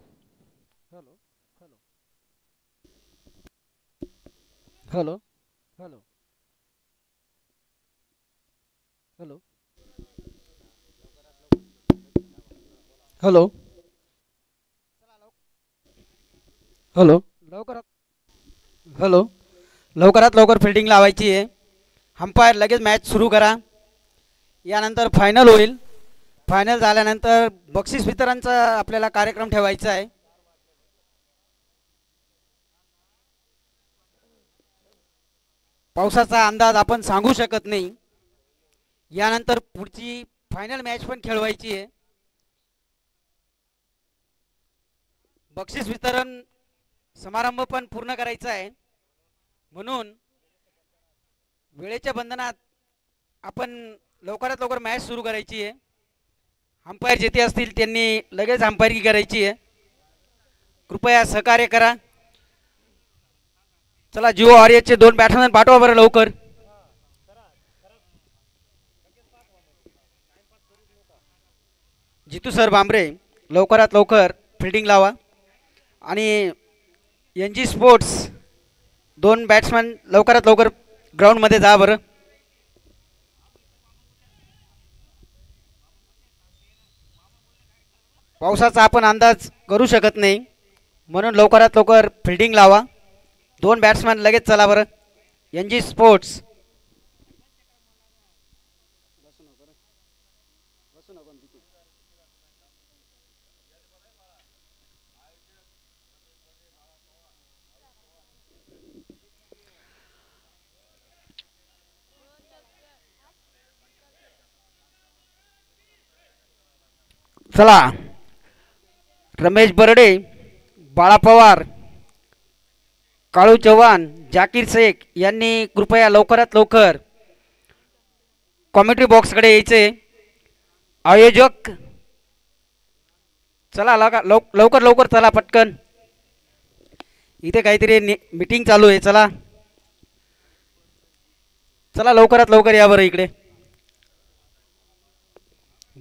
S2: hello hello hello hello hello hello लवकरात हॅलो लवकरात लवकर फिल्डिंग लावायची आहे. अंपायर लगेच मॅच सुरू करा. यानंतर फायनल होईल. फायनल झाल्यानंतर बक्षीस वितरणचा आपल्याला कार्यक्रम ठेवायचा आहे. पावसाचा अंदाज आपण सांगू शकत नाही. यानंतर पुढची फायनल मॅच पण खेळवायची आहे. बक्षीस वितरण समारंभ पण पूर्ण करायचा आहे. म्हणून वेळेच्या बंधनात आपण लवकरात लवकर मॅच सुरू करायची आहे. अंपायर जेथे असतील त्यांनी लगेच अंपायरकी करायची आहे. कृपया सहकार्य करा. चला जिओ वॉरियर्सचे 2 बॅट्समॅन पाठवा बरं लवकर. जितू सर बांबरे लवकरात लवकर फिल्डिंग लावा. आणि एन जी स्पोर्ट्स 2 बॅट्समॅन लवकरात लवकर ग्राउंडमध्ये जा बरं. पावसाचा आपण अंदाज करू शकत नाही. म्हणून लवकरात लवकर फिल्डिंग लावा. 2 बॅट्समॅन लगेच चला बरं. एन जी स्पोर्ट्स चला. रमेश बर्डे, बाळा पवार, काळू चव्हाण, जाकीर शेख यांनी कृपया लवकरात लवकर कॉमेंट्री बॉक्सकडे यायचे. आयोजक चला लवकर लवकर चला पटकन. इथे काहीतरी मीटिंग चालू आहे. चला चला लवकरात लवकर या बरं इकडे.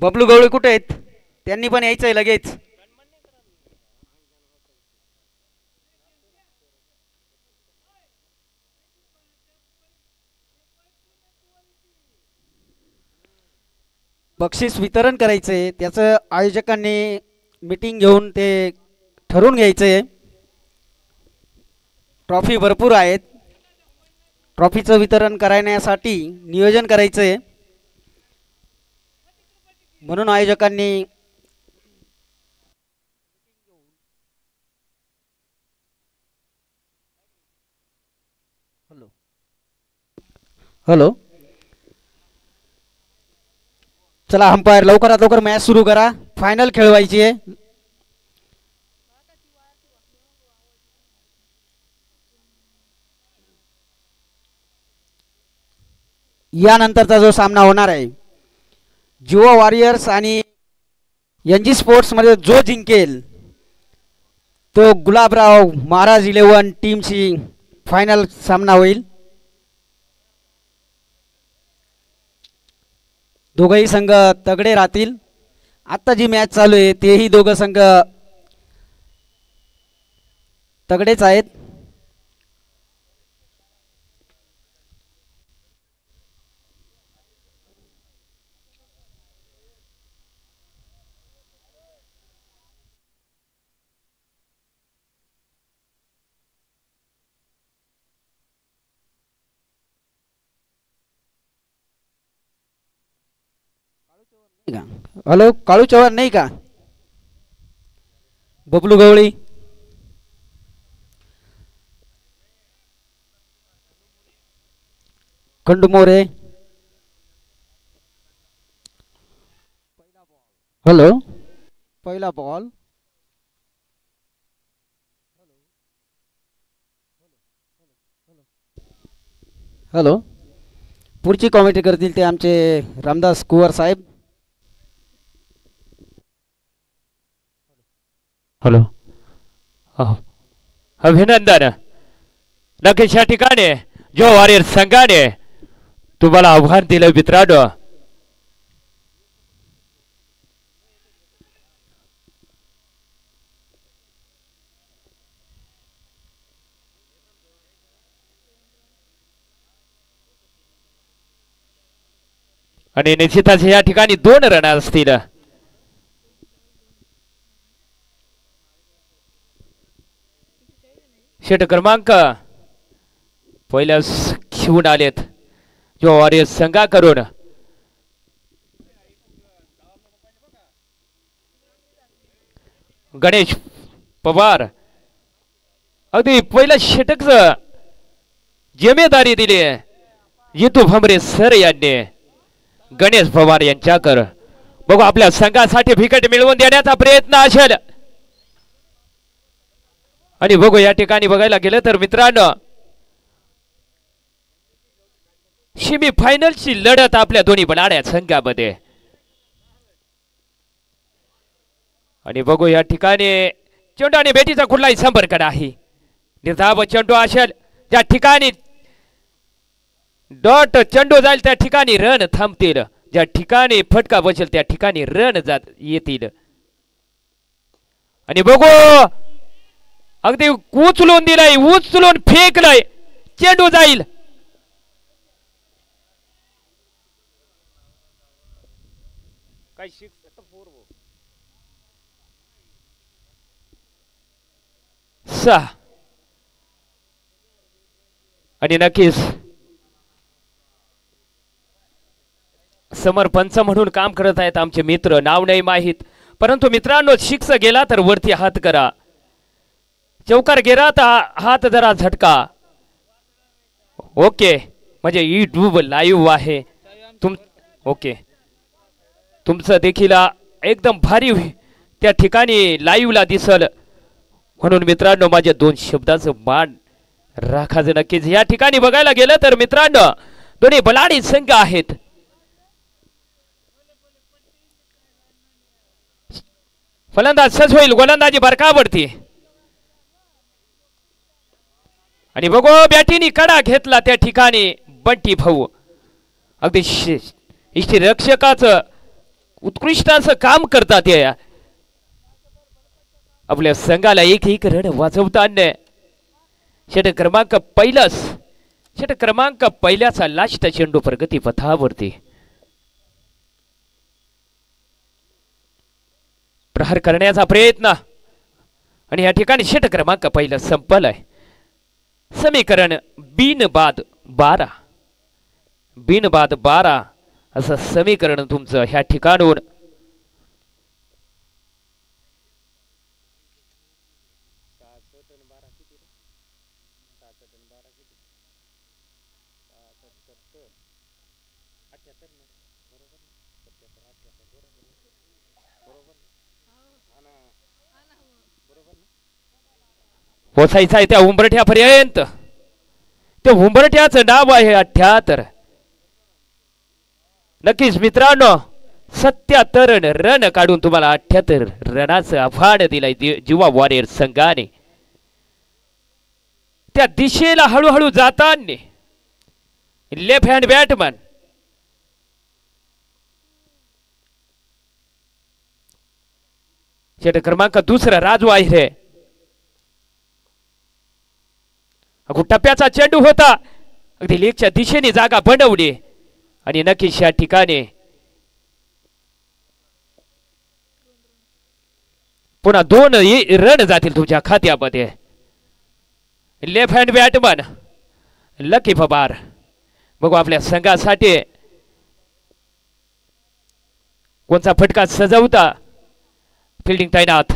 S2: बबलू गवळी कुठे आहेत? त्यांनी पण यायचं आहे लगेच. बक्षीस वितरण करायचं आहे. त्याचं आयोजकांनी मीटिंग घेऊन ते ठरवून घ्यायचं आहे. ट्रॉफी भरपूर आहेत. ट्रॉफीचं वितरण करण्यासाठी नियोजन करायचं आहे. म्हणून आयोजकांनी हॅलो चला अंपायर लवकरात लवकर मॅच सुरू करा. फायनल खेळवायची आहे. यानंतरचा जो सामना होणार आहे जिओ वॉरियर्स आणि एन जी स्पोर्ट्समध्ये जो जिंकेल तो गुलाबराव महाराज 11 टीमशी फायनल सामना होईल. दोघंही संघ तगडे राहतील. आत्ता जी मॅच चालू आहे तेही दोघं संघ तगडेच आहेत. हॅलो काळू चव्हाण नाही का? बबलू गवळी, खंडू मोरे, हॅलो पहिला बॉल हॅलो. पुढची कॉमेंट्री करतील ते आमचे रामदास कुवर साहेब.
S1: हॅलो. अभिनंदन. नक्कीच या ठिकाणी जो वॉरियर संघाने तुम्हाला आव्हान दिलं मित्रांनो. आणि निश्चितच या ठिकाणी 2 रन असतील. षट क्रमांक पहिल्याच घेऊन आलेत जो वॉरियर संघाकडून. गणेश पवार अगदी पहिल्या षटकच जिम्मेदारी दिली जितू भांबरे सर यांनी गणेश पवार यांच्याकडे. बघू आपल्या संघासाठी विकेट मिळवून देण्याचा प्रयत्न असेल. आणि बघू या ठिकाणी बघायला गेलं तर मित्रांनो सेमी फायनलची लढत आपल्या दोन्ही बनाड्या संघामध्ये. आणि बघू या ठिकाणी चेंडू आणि बेटीचा कुठलाही संपर्क नाही. निर्धाव चेंडू असेल ज्या ठिकाणी डॉट चेंडू जाईल त्या ठिकाणी रन थांबतील. ज्या ठिकाणी फटका बसेल त्या ठिकाणी रन येतील. आणि बघू अगदी उचलून दिलाय उचलून फेकलंय चेंडू जाईल. सहा आणि नक्कीच समर्पंच म्हणून काम करत आहेत आमचे मित्र. नाव नाही माहीत परंतु मित्रांनो शिक्स गेला तर वरती हात करा. चौकार गेला तर हात जरा झटका. ओके म्हणजे यूट्यूब लाईव्ह आहे ओके तुमचं देखील एकदम भारी त्या ठिकाणी लाईव्हला दिसल. म्हणून मित्रांनो माझ्या 2 शब्दाचं मान राखायचं नक्कीच. या ठिकाणी बघायला गेलं तर मित्रांनो दोन्ही बलाढ्य संघ आहेत. फलंदाज सच होईल गोलंदाजी बरकावरती. आणि बघू बॅटीनी कडा घेतला त्या ठिकाणी बंटी भाऊ अगदी रक्षकाचं उत्कृष्ट असं काम करतात. या आपल्या संघाला एक रन वाचवताना षटक क्रमांक पहिल्याचा लास्ट चेंडू प्रगती पथावरती. प्रहार करण्याचा प्रयत्न आणि या ठिकाणी षटक क्रमांक पहिला संपलाय. समीकरण बिनबाद 12 असं समीकरण तुमचं ह्या ठिकाणून. पोचायचं आहे त्या उंबरठ्यापर्यंत. त्या उंबरठ्याचं नाव आहे 78. नक्कीच मित्रांनो 77 रन काढून तुम्हाला 78 रनाचं आव्हान दिलंय जिवा वॉरियर संघाने. त्या दिशेला हळूहळू जाताना लेफ्ट हँड बॅटमन षटक क्रमांक 2 राजू आहे. टप्प्याचा चेंडू होता अगदी लेगच्या दिशेने जागा बनवली आणि नक्कीच या ठिकाणी पुन्हा 2 रन जातील तुमच्या खात्यामध्ये. Left hand batsman lucky Pawar बघू आपल्या संघासाठी कोणता फटका सजवता. फिल्डिंग तैनात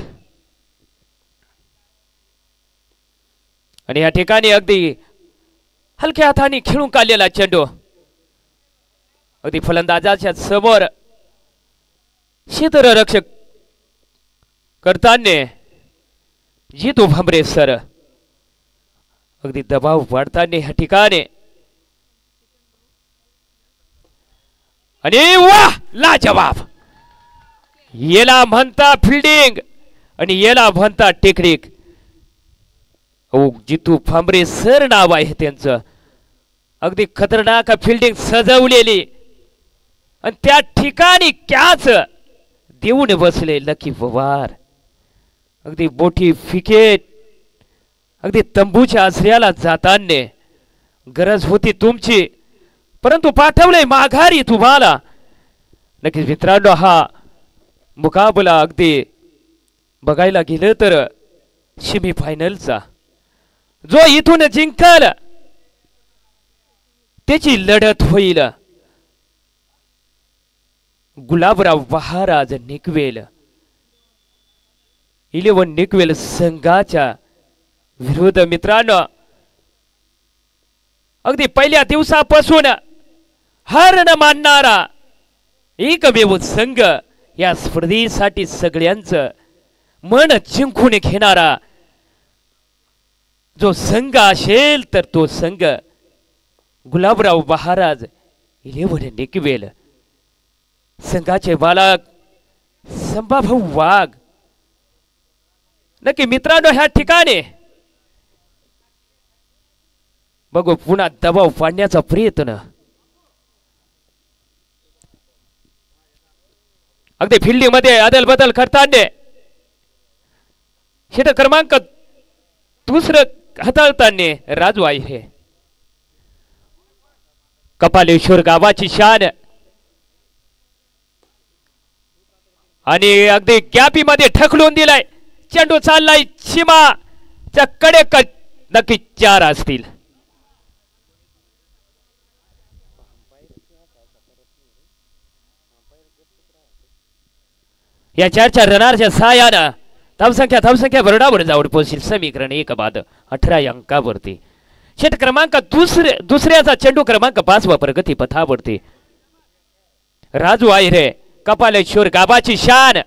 S1: आणि या ठिकाणी अगदी हलक्या हाताने खेळून काढलेला चेंडू अगदी फलंदाजाच्या समोर क्षेत्ररक्षक करताना जितू भांबरे सर अगदी दबाव वाढताना या ठिकाणी. आणि वा लाजवाब. याला म्हणता फिल्डिंग आणि याला म्हणता टेक्निक. जितू भांबरे सर नाव आहे त्यांचं. अगदी खतरनाक फिल्डिंग सजवलेली आणि त्या ठिकाणी कॅच देऊन बसले लकी पवार. अगदी मोठी विकेट अगदी तंबूच्या आश्रयाला जाताना गरज होती तुमची परंतु पाठवले माघारी तुम्हाला. नक्कीच मित्रांनो हा मुकाबला अगदी बघायला गेलं तर सेमी फायनलचा जो इथून जिंकल त्याची लढत होईल गुलाबराव महाराज निकवेल 11 निकवेल संघाच्या विरुद्ध मित्रांनो अगदी पहिल्या दिवसापासून हार न मानणारा एकमेव संघ या स्पर्धेसाठी सगळ्यांचं मन जिंकून घेणारा जो संघ असेल तर तो संघ गुलाबराव महाराज 11 निकवेल संघाचे बालक संभाभाऊ वाघ नक्की मित्रांनो ह्या ठिकाणी बघू पुन्हा दबाव पाडण्याचा प्रयत्न अगदी फिल्डिंग मध्ये अदल बदल करताना षटक क्रमांक दुसरं हाताळताना राजू आहे कपालेश्वर गावाची शान आणि अगदी गॅपी मध्ये ढकलून दिलाय चेंडू चाललाय सीमाच्या कडे नक्की 4 असतील या 4 रनारच्या सहाय्यानं धावसंख्या बरोबर जाऊन पोहोचेल समीकरण 1 बाद 18 अंकावरती षटक क्रमांक दुसऱ्याचा चेंडू क्रमांक 5 वा प्रगती पथावरती राजू आहिरे कपालेश्वर गावाची शान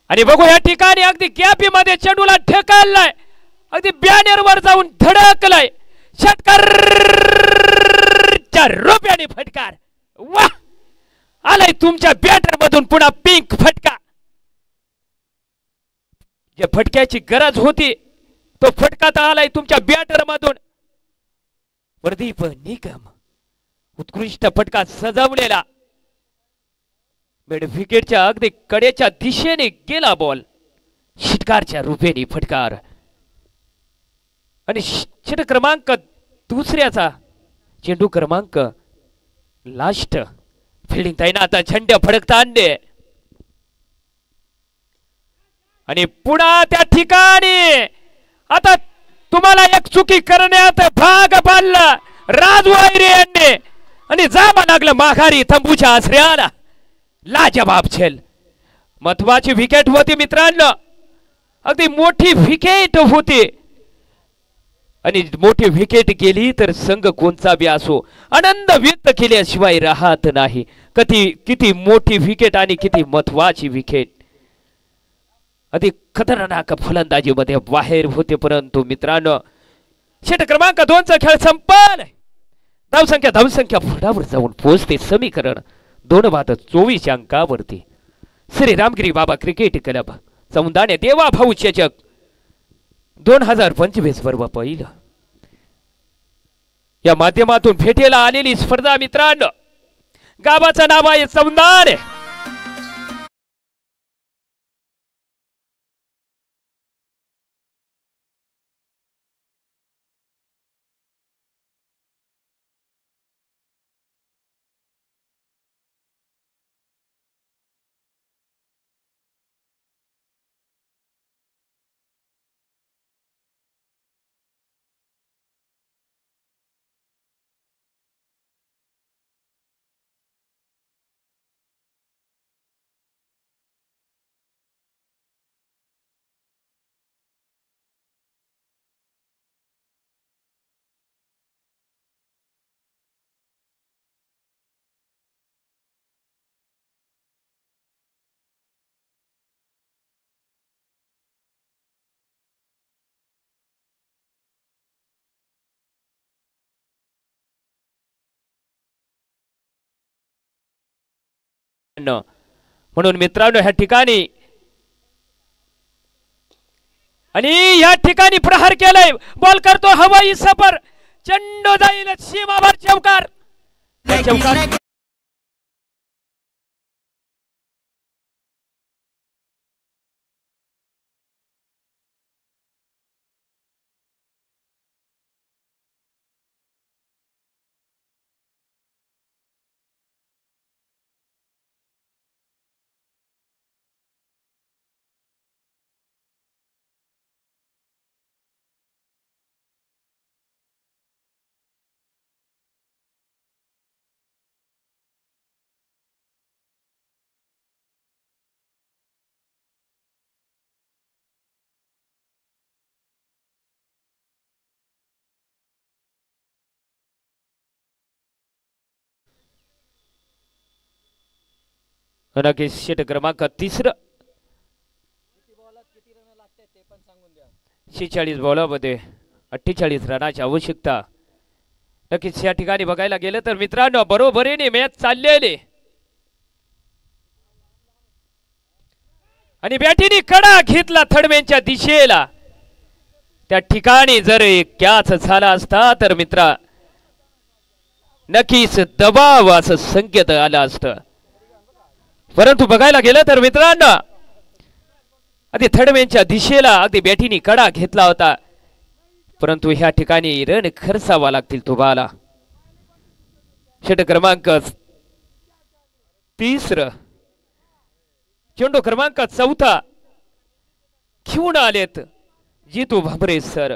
S1: आणि बघू या ठिकाणी अगदी गॅपी मध्ये चेंडूला ढकललाय अगदी बॅनर वर जाऊन धडकलाय षटकाराच्या रुपयाने फटकार वाह आलाय तुमच्या बॅटर मधून पुन्हा पिंक फटका जे फटक्याची गरज होती तो फटका तर आलाय तुमच्या बॅटर मधून प्रदीप निकम उत्कृष्ट फटका सजवलेला मिड विकेटच्या अगदी कडेच्या दिशेने गेला बॉल षटकारच्या रूपेने फटकार आणि षटक क्रमांक दुसऱ्याचा चेंडू क्रमांक लास्ट फिल्डिंग तैनात झेंडे फडकतांडे आणि पुन्हा त्या ठिकाणी आता तुम्हाला एक चुकी करण्यात भाग पाडला राजू आहिरे यांनी आणि जावा लागलं माघारी तंबूच्या आश्रयाला लाजवाब छेल महत्वाची विकेट होती मित्रांनो अगदी मोठी विकेट होती आणि मोठी विकेट गेली तर संघ कोणचा बी असो आनंद व्यक्त केल्याशिवाय राहत नाही किती मोठी विकेट आणि किती महत्वाची विकेट अधिक खतरनाक फलंदाजी मध्ये बाहेर होते परंतु मित्रांनो षटक क्रमांक 2 चा खेळ संपला धावसंख्या फुटावर जाऊन पोहोचते समीकरण 2 बाद 24 अंकावरती श्री रामगिरी बाबा क्रिकेट क्लब सौंदाणे देवा भाऊ चषक 2025 बरोबर पहिलं या माध्यमातून भेटेला आलेली स्पर्धा मित्रांनो गावाचं नाव आहे सौंदाणे म्हणून मित्रांनो ह्या ठिकाणी आणि या ठिकाणी प्रहार केलाय बॉल करतो हवाई सफर चेंडू जाईल सीमावर चौकार नक्कीच षट क्रमांक 3 46 बॉलामध्ये 48 रनाची आवश्यकता. नक्कीच या ठिकाणी बघायला गेलं तर मित्रांनो बरोबरीने मॅच चाललेली आणि बॅटीने कडा घेतला थडमेंच्या दिशेला. त्या ठिकाणी जर कॅच झाला असता तर मित्रा नक्कीच दबाव असं संकेत आला असतं. परंतु बघायला गेलं तर मित्रांनो अगदी थडमेंच्या दिशेला अगदी बॅटीने कडा घेतला होता. परंतु ह्या ठिकाणी रन खर्चावा लागतील तुम्हाला. षट क्रमांक 3 चेंडू क्रमांक 4 घेऊन आलेत जितू भांबरे सर.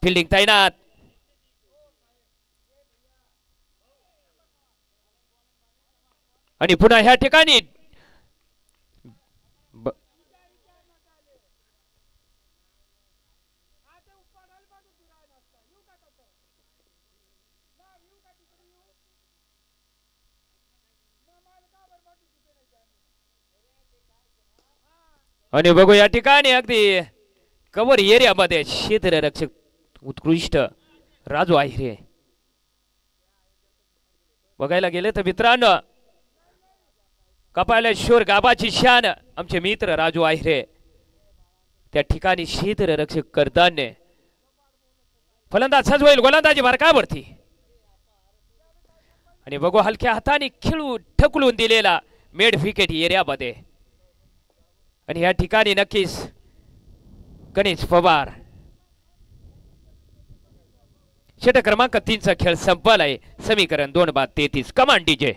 S1: फिल्डिंग तैनात. आणि पुन्हा ह्या ठिकाणी आणि बघू या ठिकाणी अगदी कव्हर एरियामध्ये क्षेत्ररक्षक उत्कृष्ट राजू आहिरे. बघायला गेले तर मित्रांनो कपाला शोर गाबाची शान आमचे मित्र राजू आहिरे. त्या ठिकाणी क्षेत्ररक्षक करताना फलंदाज सजवेल गोलंदाजी मार्गावरती आणि बघू हलक्या हाताने खेळून ठकलून दिलेला मेड विकेट एरियामध्ये. आणि या ठिकाणी नक्कीच गणेश पवार. षट क्रमांक 3 खेळ संपलाय. समीकरण 2/33. Command DJ.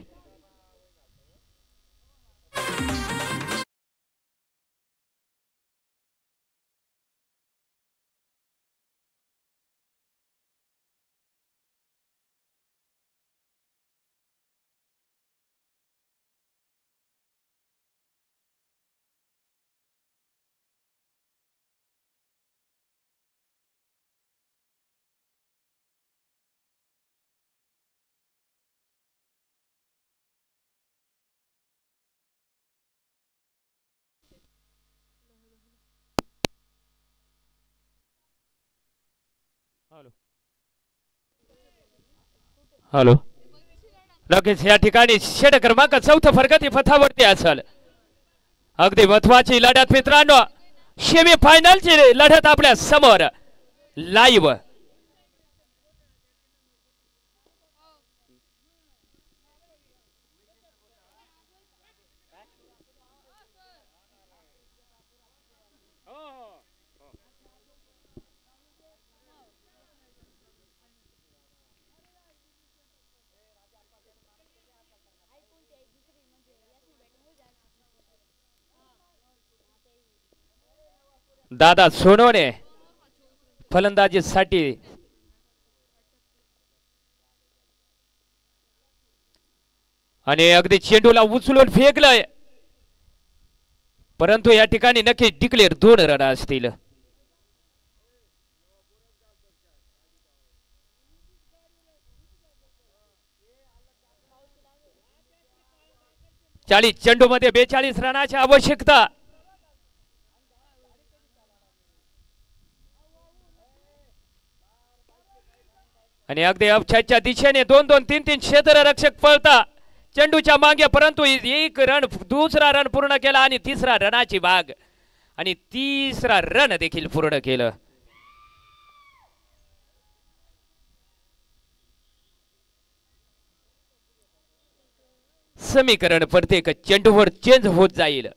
S1: हॅलो लगेच या ठिकाणी षट क्रमांक 4 फरकती पथावरती असेल. अगदी महत्वाची लढत मित्रांनो. सेमी फायनलची लढत आपल्या समोर लाईव्ह. दादा सोनवणे फलंदाजीसाठी आणि अगदी चेंडूला उचलून फेकलंय. परंतु या ठिकाणी नक्की डिक्लेअर 2 रन असतील. चेंडू मध्ये 42 रनाची आवश्यकता. आणि अगदी अपछाच्या दिशेने 2-2 3-3 क्षेत्ररक्षक पळता चेंडूच्या मागे. परंतु 1 रन दुसरा रन पूर्ण केला आणि तिसरा रनाची बाग आणि तिसरा रन देखील पूर्ण केलं. समीकरण प्रत्येक चेंडूवर चेंज होत जाईल.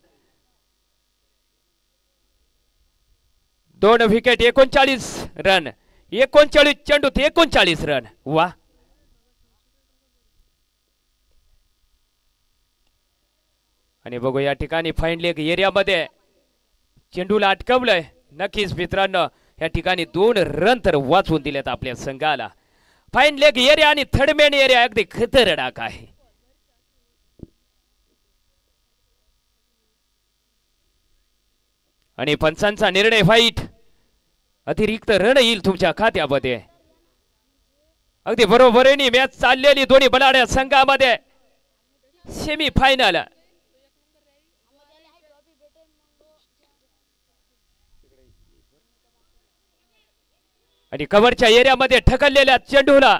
S1: 2 विकेट 39 रन 39 चेंडूत 39 रन. वा आणि बघू या ठिकाणी फाईन लेग एरियामध्ये चेंडूला अटकवलंय. नक्कीच मित्रांनो या ठिकाणी 2 रन तर वाचवून दिलेत आपल्या संघाला. फाईन लेग एरिया आणि थर्ड मॅन एरिया अगदी खतरनाक आहे. आणि पंचांचा निर्णय फाईट अतिरिक्त रन येईल तुमच्या खात्यामध्ये. अगदी बरोबरीने मॅच चाललेली दोन्ही बलाढ्या संघामध्ये सेमी फायनल आणि कव्हरच्या एरियामध्ये ढकललेल्या चेंडूला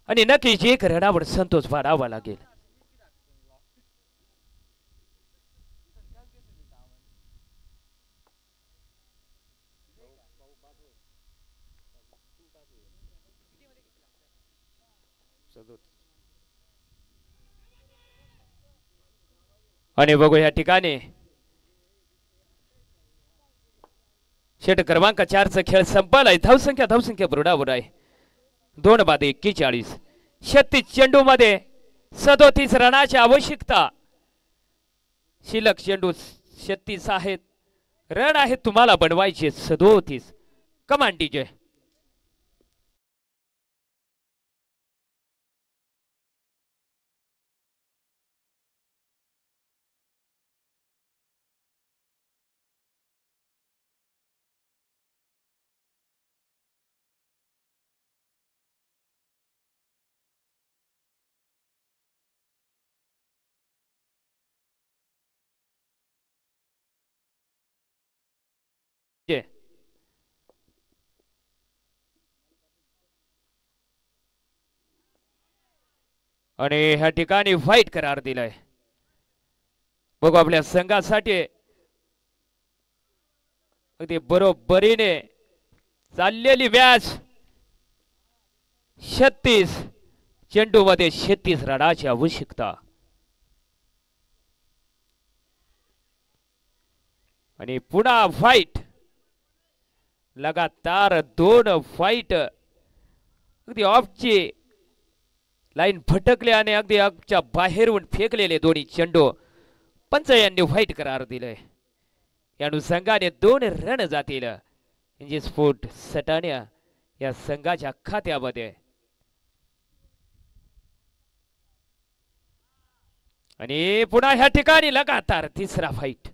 S1: आणि नक्कीच एक रनावर संतोष वाढावा लागेल. आणि बघू या ठिकाणी षट क्रमांक 4चा खेळ संपलाय. धावसंख्या बुरडावर आहे 2 बाद 41. 36 चेंडू मध्ये 37 रनाची आवश्यकता. शिल्लक चेंडू 36 आहेत. रन आहेत तुम्हाला बनवायचे 37. कमान डीजे. आणि ह्या ठिकाणी फाईट करार दिलाय. बघू आपल्या संघासाठी अगदी बरोबरीने चाललेली मॅच. 36 चेंडू मध्ये 36 रनाची आवश्यकता. आणि पुन्हा फाईट. लगातार 2 फाईट. अगदी ऑफची लाईन भटकले आणि अगदी ऑफच्या बाहेरून फेकलेले दोन्ही चेंडू. पंच यांनी फाईट करार दिले. या अनुषंगाने 2 रन जातील इंजी स्पोर्ट सटाणा या संघाच्या खात्यामध्ये. आणि पुन्हा ह्या ठिकाणी लगातार 3रा फाईट.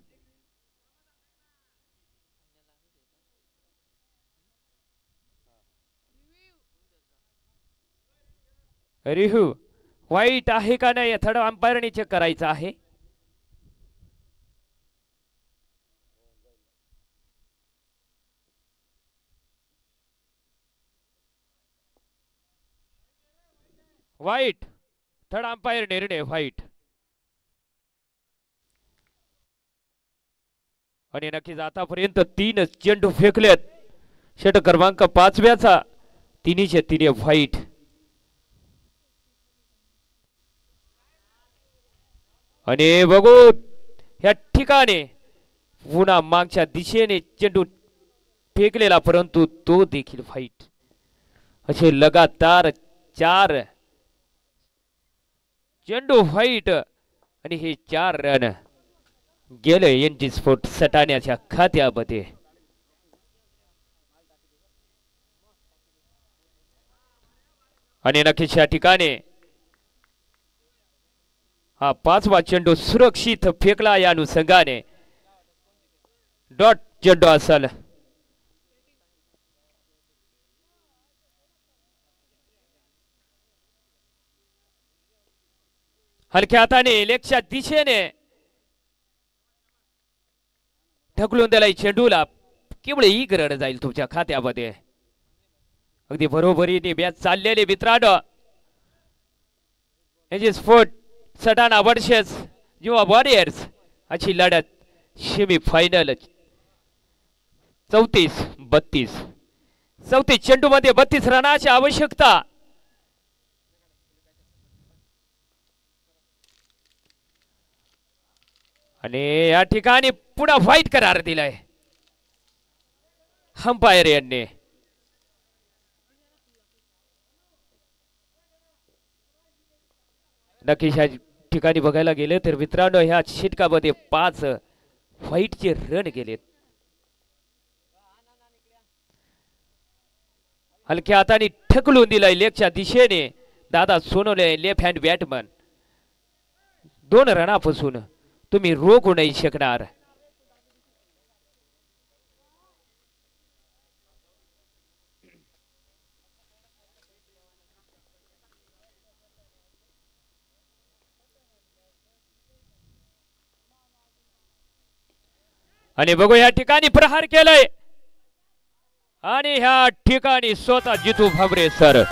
S1: रिव्ह्यू वाईट आहे का नाही थर्ड अंपायरने चेक करायचं आहे. वाईट. थर्ड अंपायर निर्णय वाईट. आणि नक्कीच आतापर्यंत 3 चेंडू फेकलेत. षट क्रमांक 5व्याचा 3चे 3 वाईट. आणि बघू या ठिकाणी पुन्हा मागच्या दिशेने चेंडू फेकलेला परंतु तो देखील फाईट. असे लगातार 4 चेंडू फाईट आणि हे 4 रन गेले एनजी स्पोर्ट सटाण्याच्या खात्यामध्ये. आणि नक्कीच या ठिकाणी हा 5वा चेंडू सुरक्षित फेकला. या अनुषंगाने डॉट चेंडू असेल. हलक्या हाताने लेगच्या दिशेने ढकलून दिलाय चेंडूला. केवळ एक रन जाईल तुमच्या खात्यामध्ये. अगदी बरोबरीने मॅच चाललेले मित्रांनो. एनजी स्पोर्ट सटाणा वर्सेस युवा वॉरियर्स अशी लढत सेमी फायनल. 34-32. 34 चेंडू मध्ये 32 रनाची आवश्यकता. आणि या ठिकाणी पुन्हा फाईट करार दिलाय अंपायर यांनी. नक्कीच ह्या ठिकाणी बघायला गेले तर मित्रांनो ह्या षटकामध्ये 5 फाईटचे रन गेलेत. हलक्या हाताने ठकलून दिलाय लेगच्या दिशेने दादा सोनवणे लेफ्ट हँड बॅटमन. 2 रनापासून तुम्ही रोखू नाही शकणार. आणि बघू या ठिकाणी प्रहार केलाय आणि ह्या ठिकाणी स्वतः जितू भाबरे सर.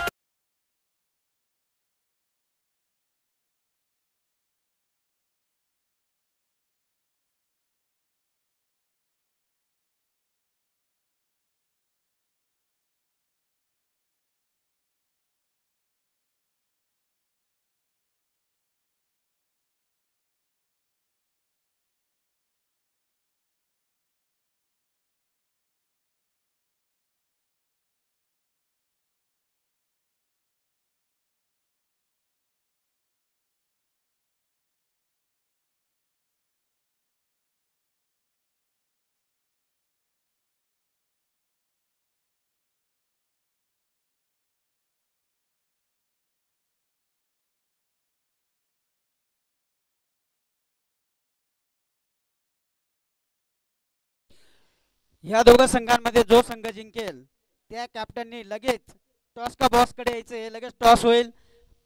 S2: ह्या दोघं संघांमध्ये जो संघ जिंकेल त्या कॅप्टननी लगेच टॉस का बॉस कडे यायचं. हे लगेच टॉस होईल.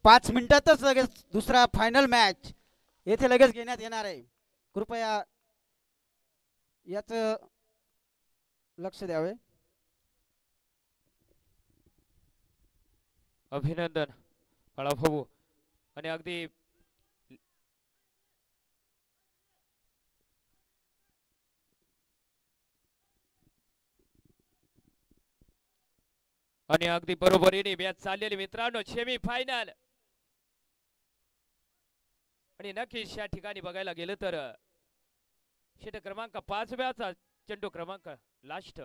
S2: 5 मिनिटातच लगेच दुसरा फायनल मॅच येथे लगेच घेण्यात येणार आहे. कृपया याचं लक्ष द्यावे.
S1: अभिनंदन बाळाभाऊ. आणि अगदी आणि अगदी बरोबरीने मॅच चाललेली मित्रांनो. सेमी फायनल आणि नक्कीच या ठिकाणी बघायला गेलं तर षटक क्रमांक 5 व्याचा चेंडू क्रमांक लास्ट.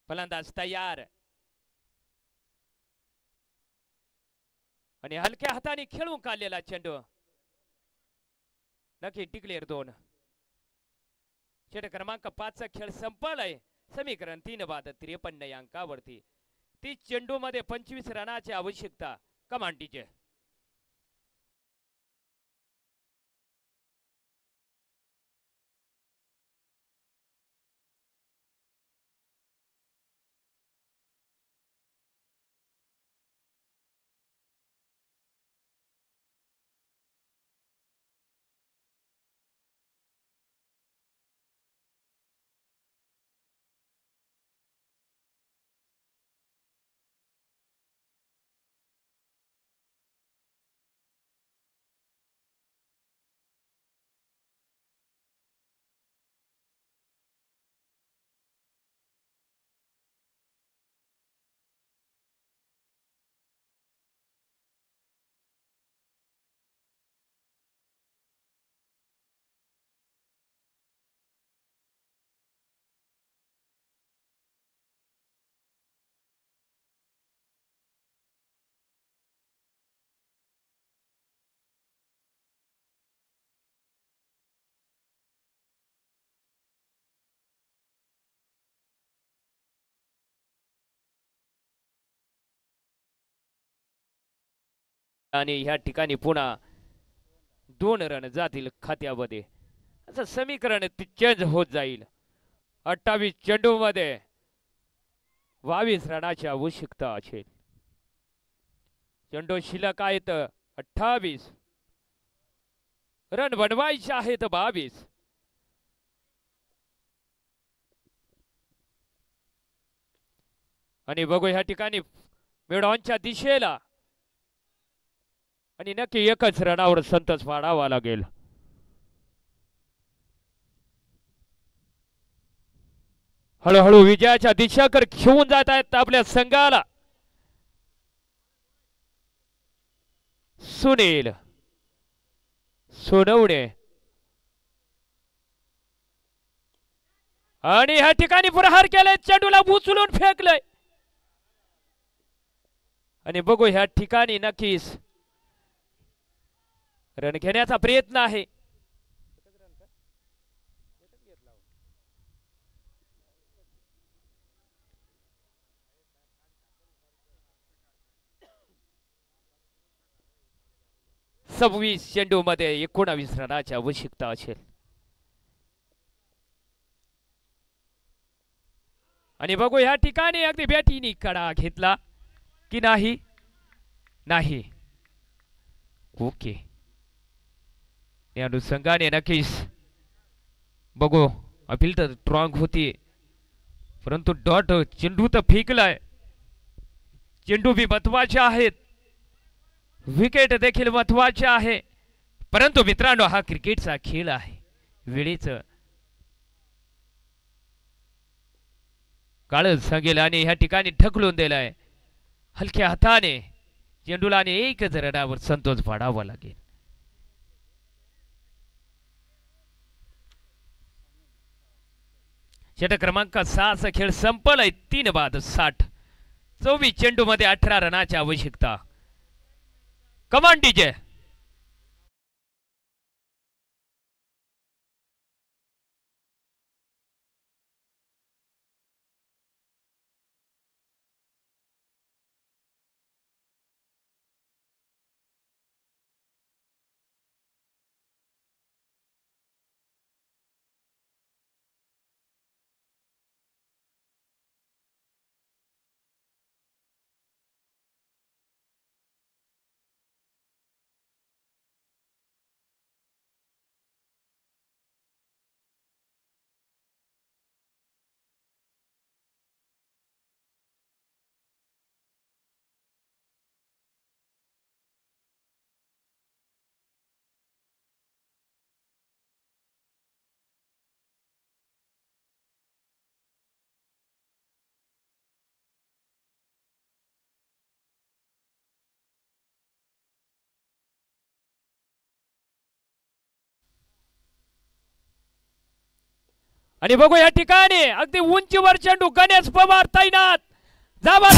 S1: फलंदाज तयार आणि हलक्या हाताने खेळून काढलेला चेंडू. नक्की डिक्लेअर 2. षटक क्रमांक 5 चा खेळ संपलाय. समीकरण 3 बाद 53 अंकावरती. 30 चेंडू मध्ये 25 रनाची आवश्यकता. कमान डीजे. आणि ह्या ठिकाणी पुन्हा 2 रन जातील खात्यामध्ये. असं समीकरण चेंज होत जाईल. 28 चेंडू मध्ये 22 रनाची आवश्यकता असेल. चेंडू शिल्लक आहेत 28. रन बनवायचे आहेत 22. आणि बघू ह्या ठिकाणी मिडॉनच्या दिशेला आणि नक्की एकच रनावर संतोष मानावा लागेल. हळूहळू विजयाच्या दिशाकर घेऊन जात आहेत आपल्या संघाला. सुनील सोनवणे आणि ह्या ठिकाणी प्रहार केलाय. चेंडूला उचलून फेकलंय आणि बघू ह्या ठिकाणी नक्कीच रन घेण्याचा प्रयत्न आहे. सव्वीस चेंडू मध्ये 19 रनाची आवश्यकता असेल. आणि बघू ह्या ठिकाणी अगदी बॅटीने कडा घेतला की नाही. नाही ओके. या अनुषंगाने नक्कीच बघू अपील तर स्ट्रॉंग होती, परंतु डॉट चेंडू तर फेकलाय. चेंडू बी महत्वाचे आहेत, विकेट देखील महत्वाचे आहे. परंतु मित्रांनो हा क्रिकेटचा खेळ आहे, वेळेचं काळच सांगेल आणि ह्या ठिकाणी ढकलून दिलाय हलक्या हाताने चेंडूला आणि एकच रनावर संतोष पाडावा लागेल. षटक क्रमांक 6 खेळ संपलाय. 3 बाद 60. 24 चेंडू मध्ये 18 रनाची आवश्यकता. कमान डीजे. आणि बघू या ठिकाणी अगदी उंचीवर चेंडू. गणेश पवार तैनात. जावा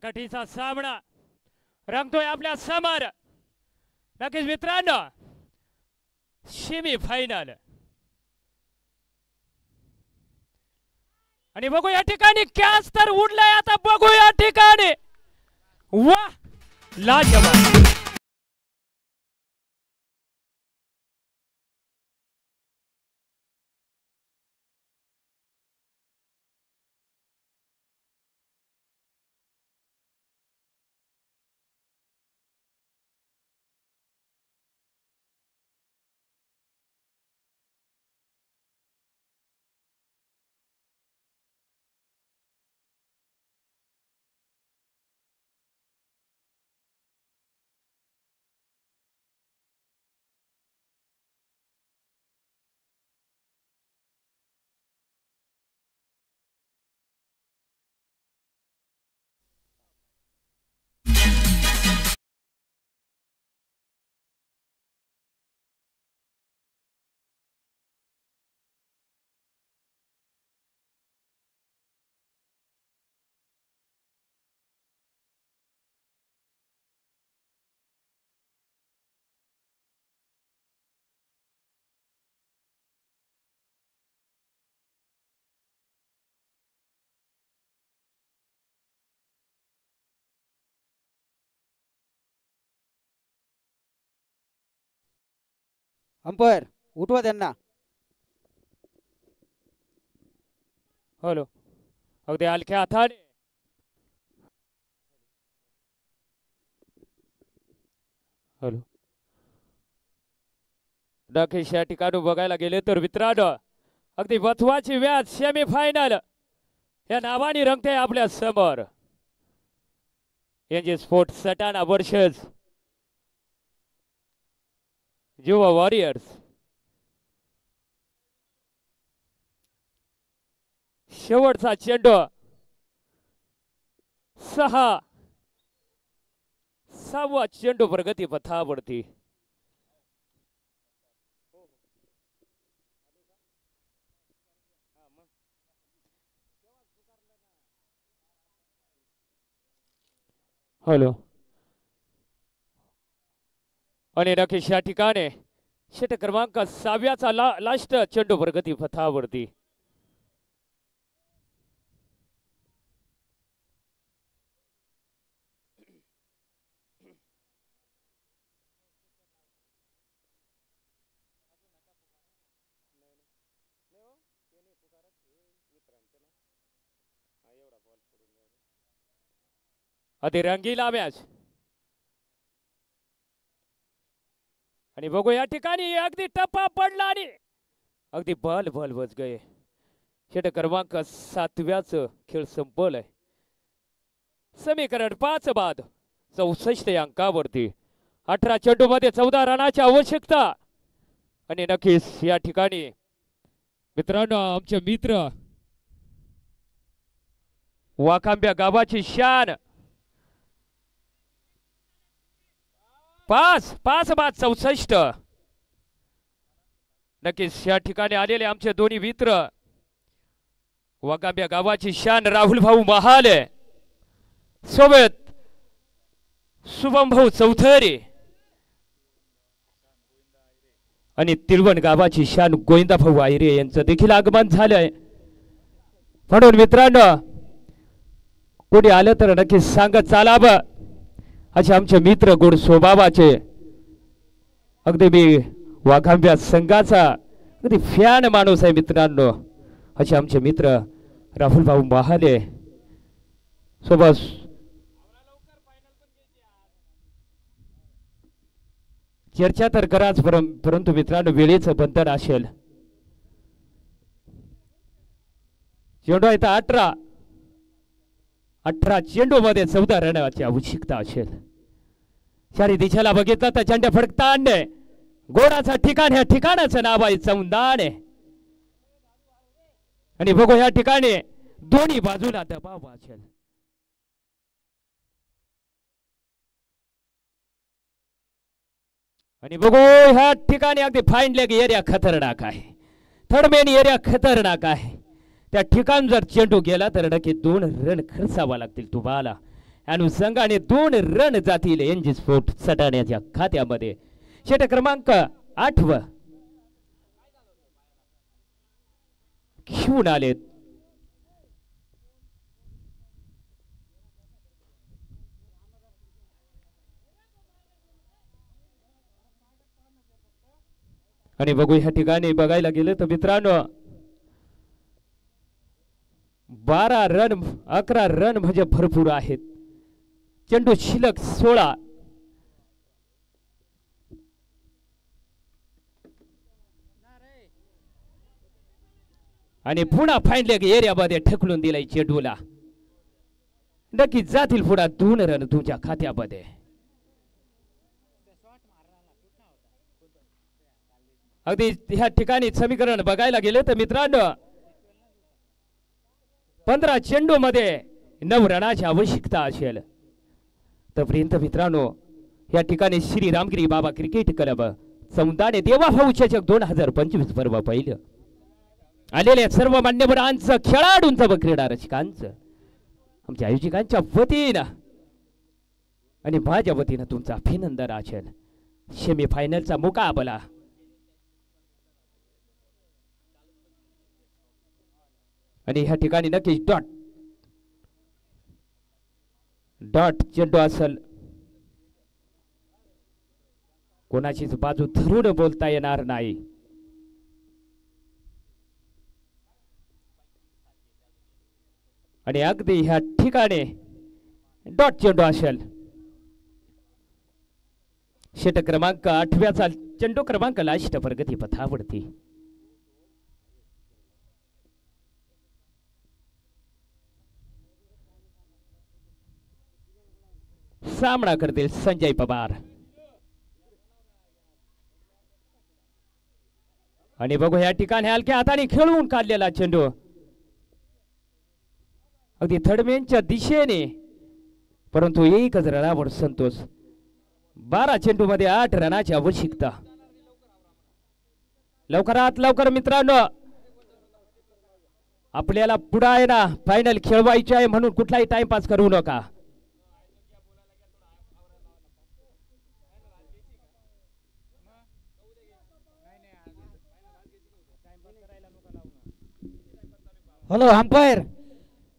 S1: कठीचा सामना रंगतोय आपल्या समोर. नक्कीच मित्रांनो सेमी फायनल. आणि बघू या ठिकाणी कॅच तर उडलाय. आता बघू या ठिकाणी वा लाजवाब.
S2: अंपायर उठवा त्यांना.
S1: हॅलो अगदी हलक्या हाताने. हॅलो नक्कीच या ठिकाणी बघायला गेले तर मित्रांनो अगदी महत्वाची मॅच सेमीफायनल या नावाने रंगते आपल्या समोर. एनजे स्पोर्ट सटाणा वर्सेस युवा वॉरियर्स. शेवटचा चेंडू 6वा चेंडू प्रगती पथावरती. हॅलो आणि नक्कीच या ठिकाणी षटक क्रमांक 6व्याचा लास्ट चेंडू प्रगती पथावरती. अति रंगीला मॅच. आणि बघू या ठिकाणी अगदी टप्पा पडला आणि अगदी बल बच गए. षटक क्रमांक 7व्याच खेळ संपवलाय. समीकरण 5 बाद 64 अंकावरती. 18 चेंडू मध्ये 14 रनाची आवश्यकता. आणि नक्कीच या ठिकाणी मित्रांनो आमचे मित्र वाखांब्या गावाची शान 5 बाद 64. नक्कीच या ठिकाणी आलेले आमचे दोन्ही मित्र वाखांब्या गावाची शान राहुल भाऊ महाले सोबत शुभम भाऊ चौधरी आणि तिळवण गावाची शान गोविंदा भाऊ आयरे यांचं देखील आगमन झालंय. म्हणून मित्रांनो कोणी आलं तर नक्कीच सांगत चालावं. असे आमचे मित्र गोड स्वभावाचे अगदी मी वाघांब्या संघाचा अगदी फॅन माणूस आहे मित्रांनो. असे आमचे मित्र राहुल भाऊ महाले सोबत चर्चा तर कराच परंतु मित्रांनो वेळेचं बंधन असेल. चेंडू आहे 18 चेंडू मध्ये 14 रनाची आवश्यकता असेल. चारी दिशेला बघितलं तर चेंडू फडकतान गोडाचं ठिकाण ह्या ठिकाणाचं नाव आहे चौंदाण. आणि बघू ह्या ठिकाणी दोन्ही बाजूला दबाव असेल. आणि बघू ह्या ठिकाणी अगदी फाईन लेग एरिया खतरनाक आहे. थर्ड मेन एरिया खतरनाक आहे. त्या ठिकाण जर चेंडू गेला तर नक्की 2 रन खर्चावा लागतील तुम्हाला. अनुषंगाने 2 रन जातील एनजी स्पोर्ट सटाण्याच्या खात्यामध्ये. षटक क्रमांक 8 घेऊन आलेत. आणि बघू ह्या ठिकाणी बघायला गेलं तर मित्रांनो 12 रन 11 रन म्हणजे भरपूर आहेत. चेंडू शिल्लक 16. आणि पुन्हा फाईन लेग एरियामध्ये ठकलून दिलाय चेंडूला. नक्की जातील पुन्हा 2 रन तुमच्या खात्यामध्ये. अगदी ह्या ठिकाणी समीकरण बघायला गेले तर मित्रांनो 15 चेंडू मध्ये 9 रनाची आवश्यकता असेल. तोपर्यंत मित्रांनो या ठिकाणी श्री रामगिरी बाबा क्रिकेट क्लब सौंदाणे देवाभाऊ चषक 2025 पर्व पहिलं आलेल्या सर्व मान्यवरांचं खेळाडूंचं व क्रीडा रसिकांचं आमच्या आयोजकांच्या वतीनं आणि माझ्या वतीनं तुमचं अभिनंदन असेल. सेमीफायनलचा मुकाबला आणि ह्या ठिकाणी नक्कीच डॉट चेंडू असेल. कोणाचीच बाजू धरून बोलता येणार नाही. आणि अगदी ह्या ठिकाणी डॉट चेंडू असेल. षटक क्रमांक 8व्याचा चेंडू क्रमांक लास्ट प्रगती पथावरती. सामना करतील संजय पवार. आणि बघू या ठिकाणी हलक्या हाताने खेळवून काढलेला चेंडू अगदी थर्डमॅनच्या दिशेने, परंतु एकच रनावर संतोष. 12 चेंडू मध्ये 8 रनाची आवश्यकता. लवकरात लवकर मित्रांनो, आपल्याला पुढे आहे ना फायनल खेळवायची आहे, म्हणून कुठलाही टाइमपास करू नका.
S2: हॅलो अंपायर,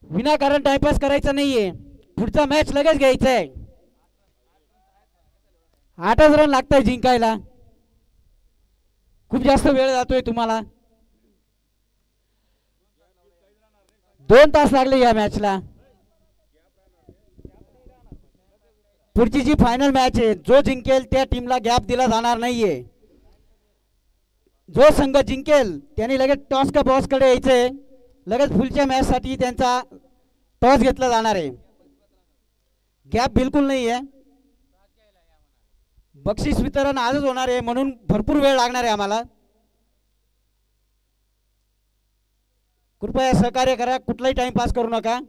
S2: विनाकारण टाइमपास करायचा नाहीये. पुढचा मॅच लगेच घ्यायचा आहे. 8च रन लागत आहे जिंकायला. खूप जास्त वेळ जातोय तुम्हाला. 2 तास लागले या मॅचला. पुढची जी फायनल मॅच आहे, जो जिंकेल त्या टीमला गॅप दिला जाणार नाहीये. जो संघ जिंकेल त्यांनी लगेच टॉस का बॉस कडे यायचंय. लगेच पुढच्या मॅच साठी त्यांचा टॉस घेतला जाणार आहे. गॅप बिलकुल नाही आहे. बक्षीस वितरण आजच होणार आहे, म्हणून भरपूर वेळ लागणार आहे आम्हाला. कृपया सहकार्य करा, कुठलाही टाइमपास करू नका.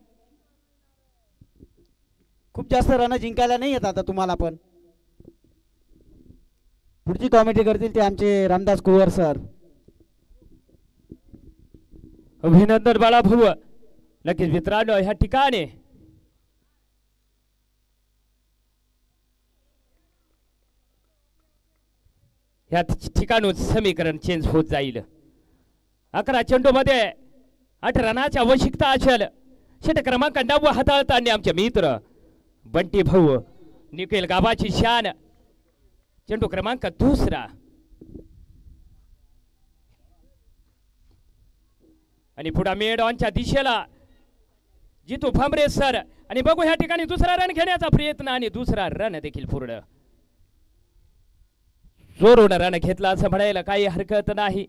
S2: खूप जास्त रन जिंकायला नाही येत आता तुम्हाला. पण पुढची कॉमेडी करतील ते आमचे रामदास कुवर सर.
S1: अभिनंदन बाळाभाऊ. नक्कीच मित्रांनो, ह्या ठिकाणी ह्या ठिकाणून समीकरण चेंज होत जाईल. 11 चेंडू मध्ये 8 रनाची आवश्यकता असेल. षटक क्रमांक 9 हाताळताना आमचे मित्र बंटी भाऊ निखिल गावाची शान. चेंडू क्रमांक 2 आणि पुढे मेड ऑनच्या दिशेला जितू भांबरे सर. आणि बघू ह्या ठिकाणी दुसरा रन घेण्याचा प्रयत्न आणि दुसरा रन देखील पूर्ण. जोरून रन घेतला असं म्हणायला काही हरकत नाही.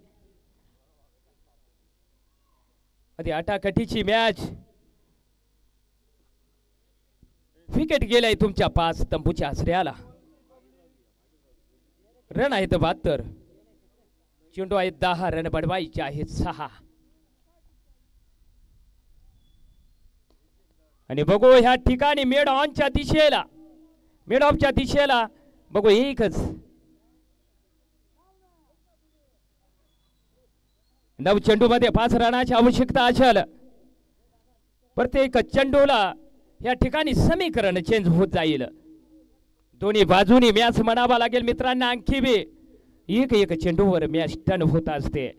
S1: आधी आटाकटीची मॅच. विकेट गेलाय तुमच्या 5 तंबूच्या आसऱ्याला. रन आहेत 72. चेंडू आहेत 10. रन बनवायचे आहेत 6. आणि बघू ह्या ठिकाणी मेड ऑनच्या दिशेला, मेड ऑफच्या दिशेला बघू एकच 9 चेंडू मध्ये 5 रनाची आवश्यकता असेल. प्रत्येक चेंडूला या ठिकाणी समीकरण चेंज होत जाईल. दोन्ही बाजूनी मॅच म्हणावा लागेल मित्रांना. आणखी बी एक चेंडूवर मॅच टर्न होत असते.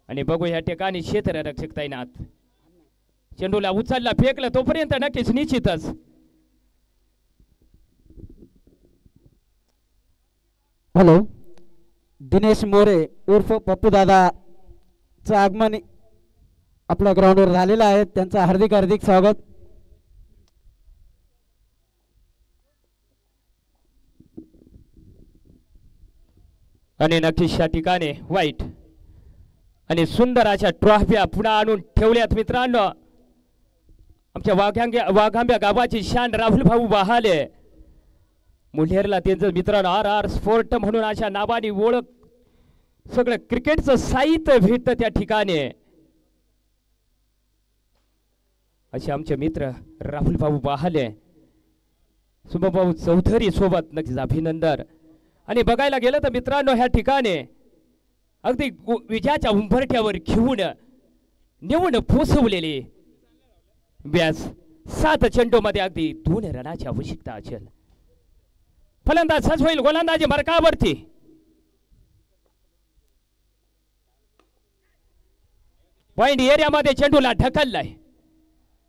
S1: आणि बघू या ठिकाणी क्षेत्ररक्षक तैनात. चेंडूला उचलला, फेकलं तोपर्यंत नक्कीच निश्चितच.
S2: हॅलो, दिनेश मोरे उर्फ पप्पू दादाचं आगमन आपल्या ग्राउंडवर झालेलं आहे. त्यांचं हार्दिक हार्दिक स्वागत.
S1: आणि नक्कीच या ठिकाणी वाईट आणि सुंदर अशा ट्रॉफ्या पुन्हा आणून ठेवल्यात मित्रांनो. आमच्या वाघांब्या गावाची शान राहुल भाऊ बहाले. मुल्हेरला त्यांचं मित्रांनो RR स्पोर्ट म्हणून अशा नावाने ओळख. सगळं क्रिकेटचं साहित्य भेटतं त्या ठिकाणी. असे आमचे मित्र राहुल भाऊ बहाले, सुमभाऊ चौधरी सोबत नक्कीच अभिनंदन. आणि बघायला गेलं तर मित्रांनो ह्या ठिकाणी अगदी विजयाच्या उंबरठ्यावर घेऊन नेऊन पोचवलेले व्यास 7 चेंडू मध्ये अगदी 2 रनाची आवश्यकता असेल. फलंदाज सज्ज होईल गोलंदाजी मार्गावरती. पॉइंट एरियामध्ये चेंडूला ढकललाय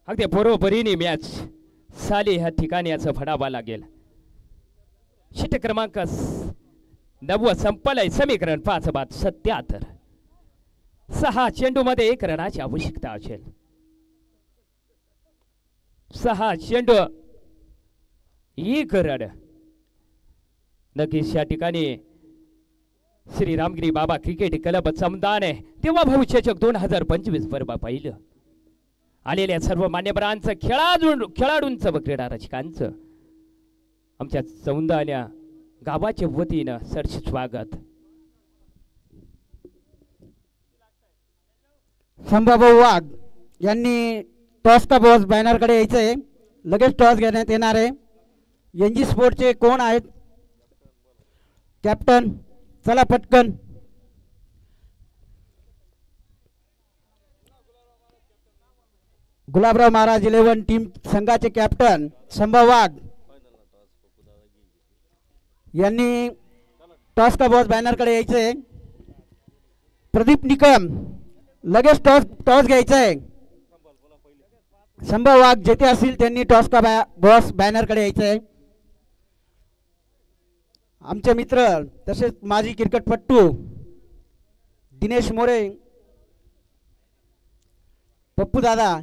S1: अगदी बरोबरीने मॅच साली ह्या ठिकाणी याचं फडावा लागेल. शीट क्रमांक 9 संपलंय. समीकरण 5/77. 6 चेंडूमध्ये 1 रनाची आवश्यकता असेल. 6 चेंडू 1 रन. नक्कीच या ठिकाणी श्री रामगिरी बाबा क्रिकेट क्लब समदान आहे तेव्हा भविष्यचक 2025 बरोबर पाहिलं आलेल्या सर्व मान्यवरांचं खेळाडूंचं व क्रीडा रसिकांचं आमच्या सौंदाल्या गावाच्या वतीनं सरस स्वागत.
S2: संभाभाऊ वाघ यांनी टॉसचा बॉस बॅनरकडे यायचंय. लगेच टॉस घेण्यात येणार आहे. एनजी स्पोर्टचे कोण आहेत? कॅप्टन चला पटकन. गुलाबराव महाराज 11 टीम संघाचे कॅप्टन संभाव वाघ यांनी टॉसचा बॉस बॅनरकडे यायचंय. प्रदीप निकम लगेच टॉस घ्यायचा आहे. संभाव वाघ जेथे असतील त्यांनी टॉसचा बॉस बॅनरकडे यायचं आहे. आमचे मित्र तसेच माजी क्रिकेटपटू दिनेश मोरे, पप्पू दादा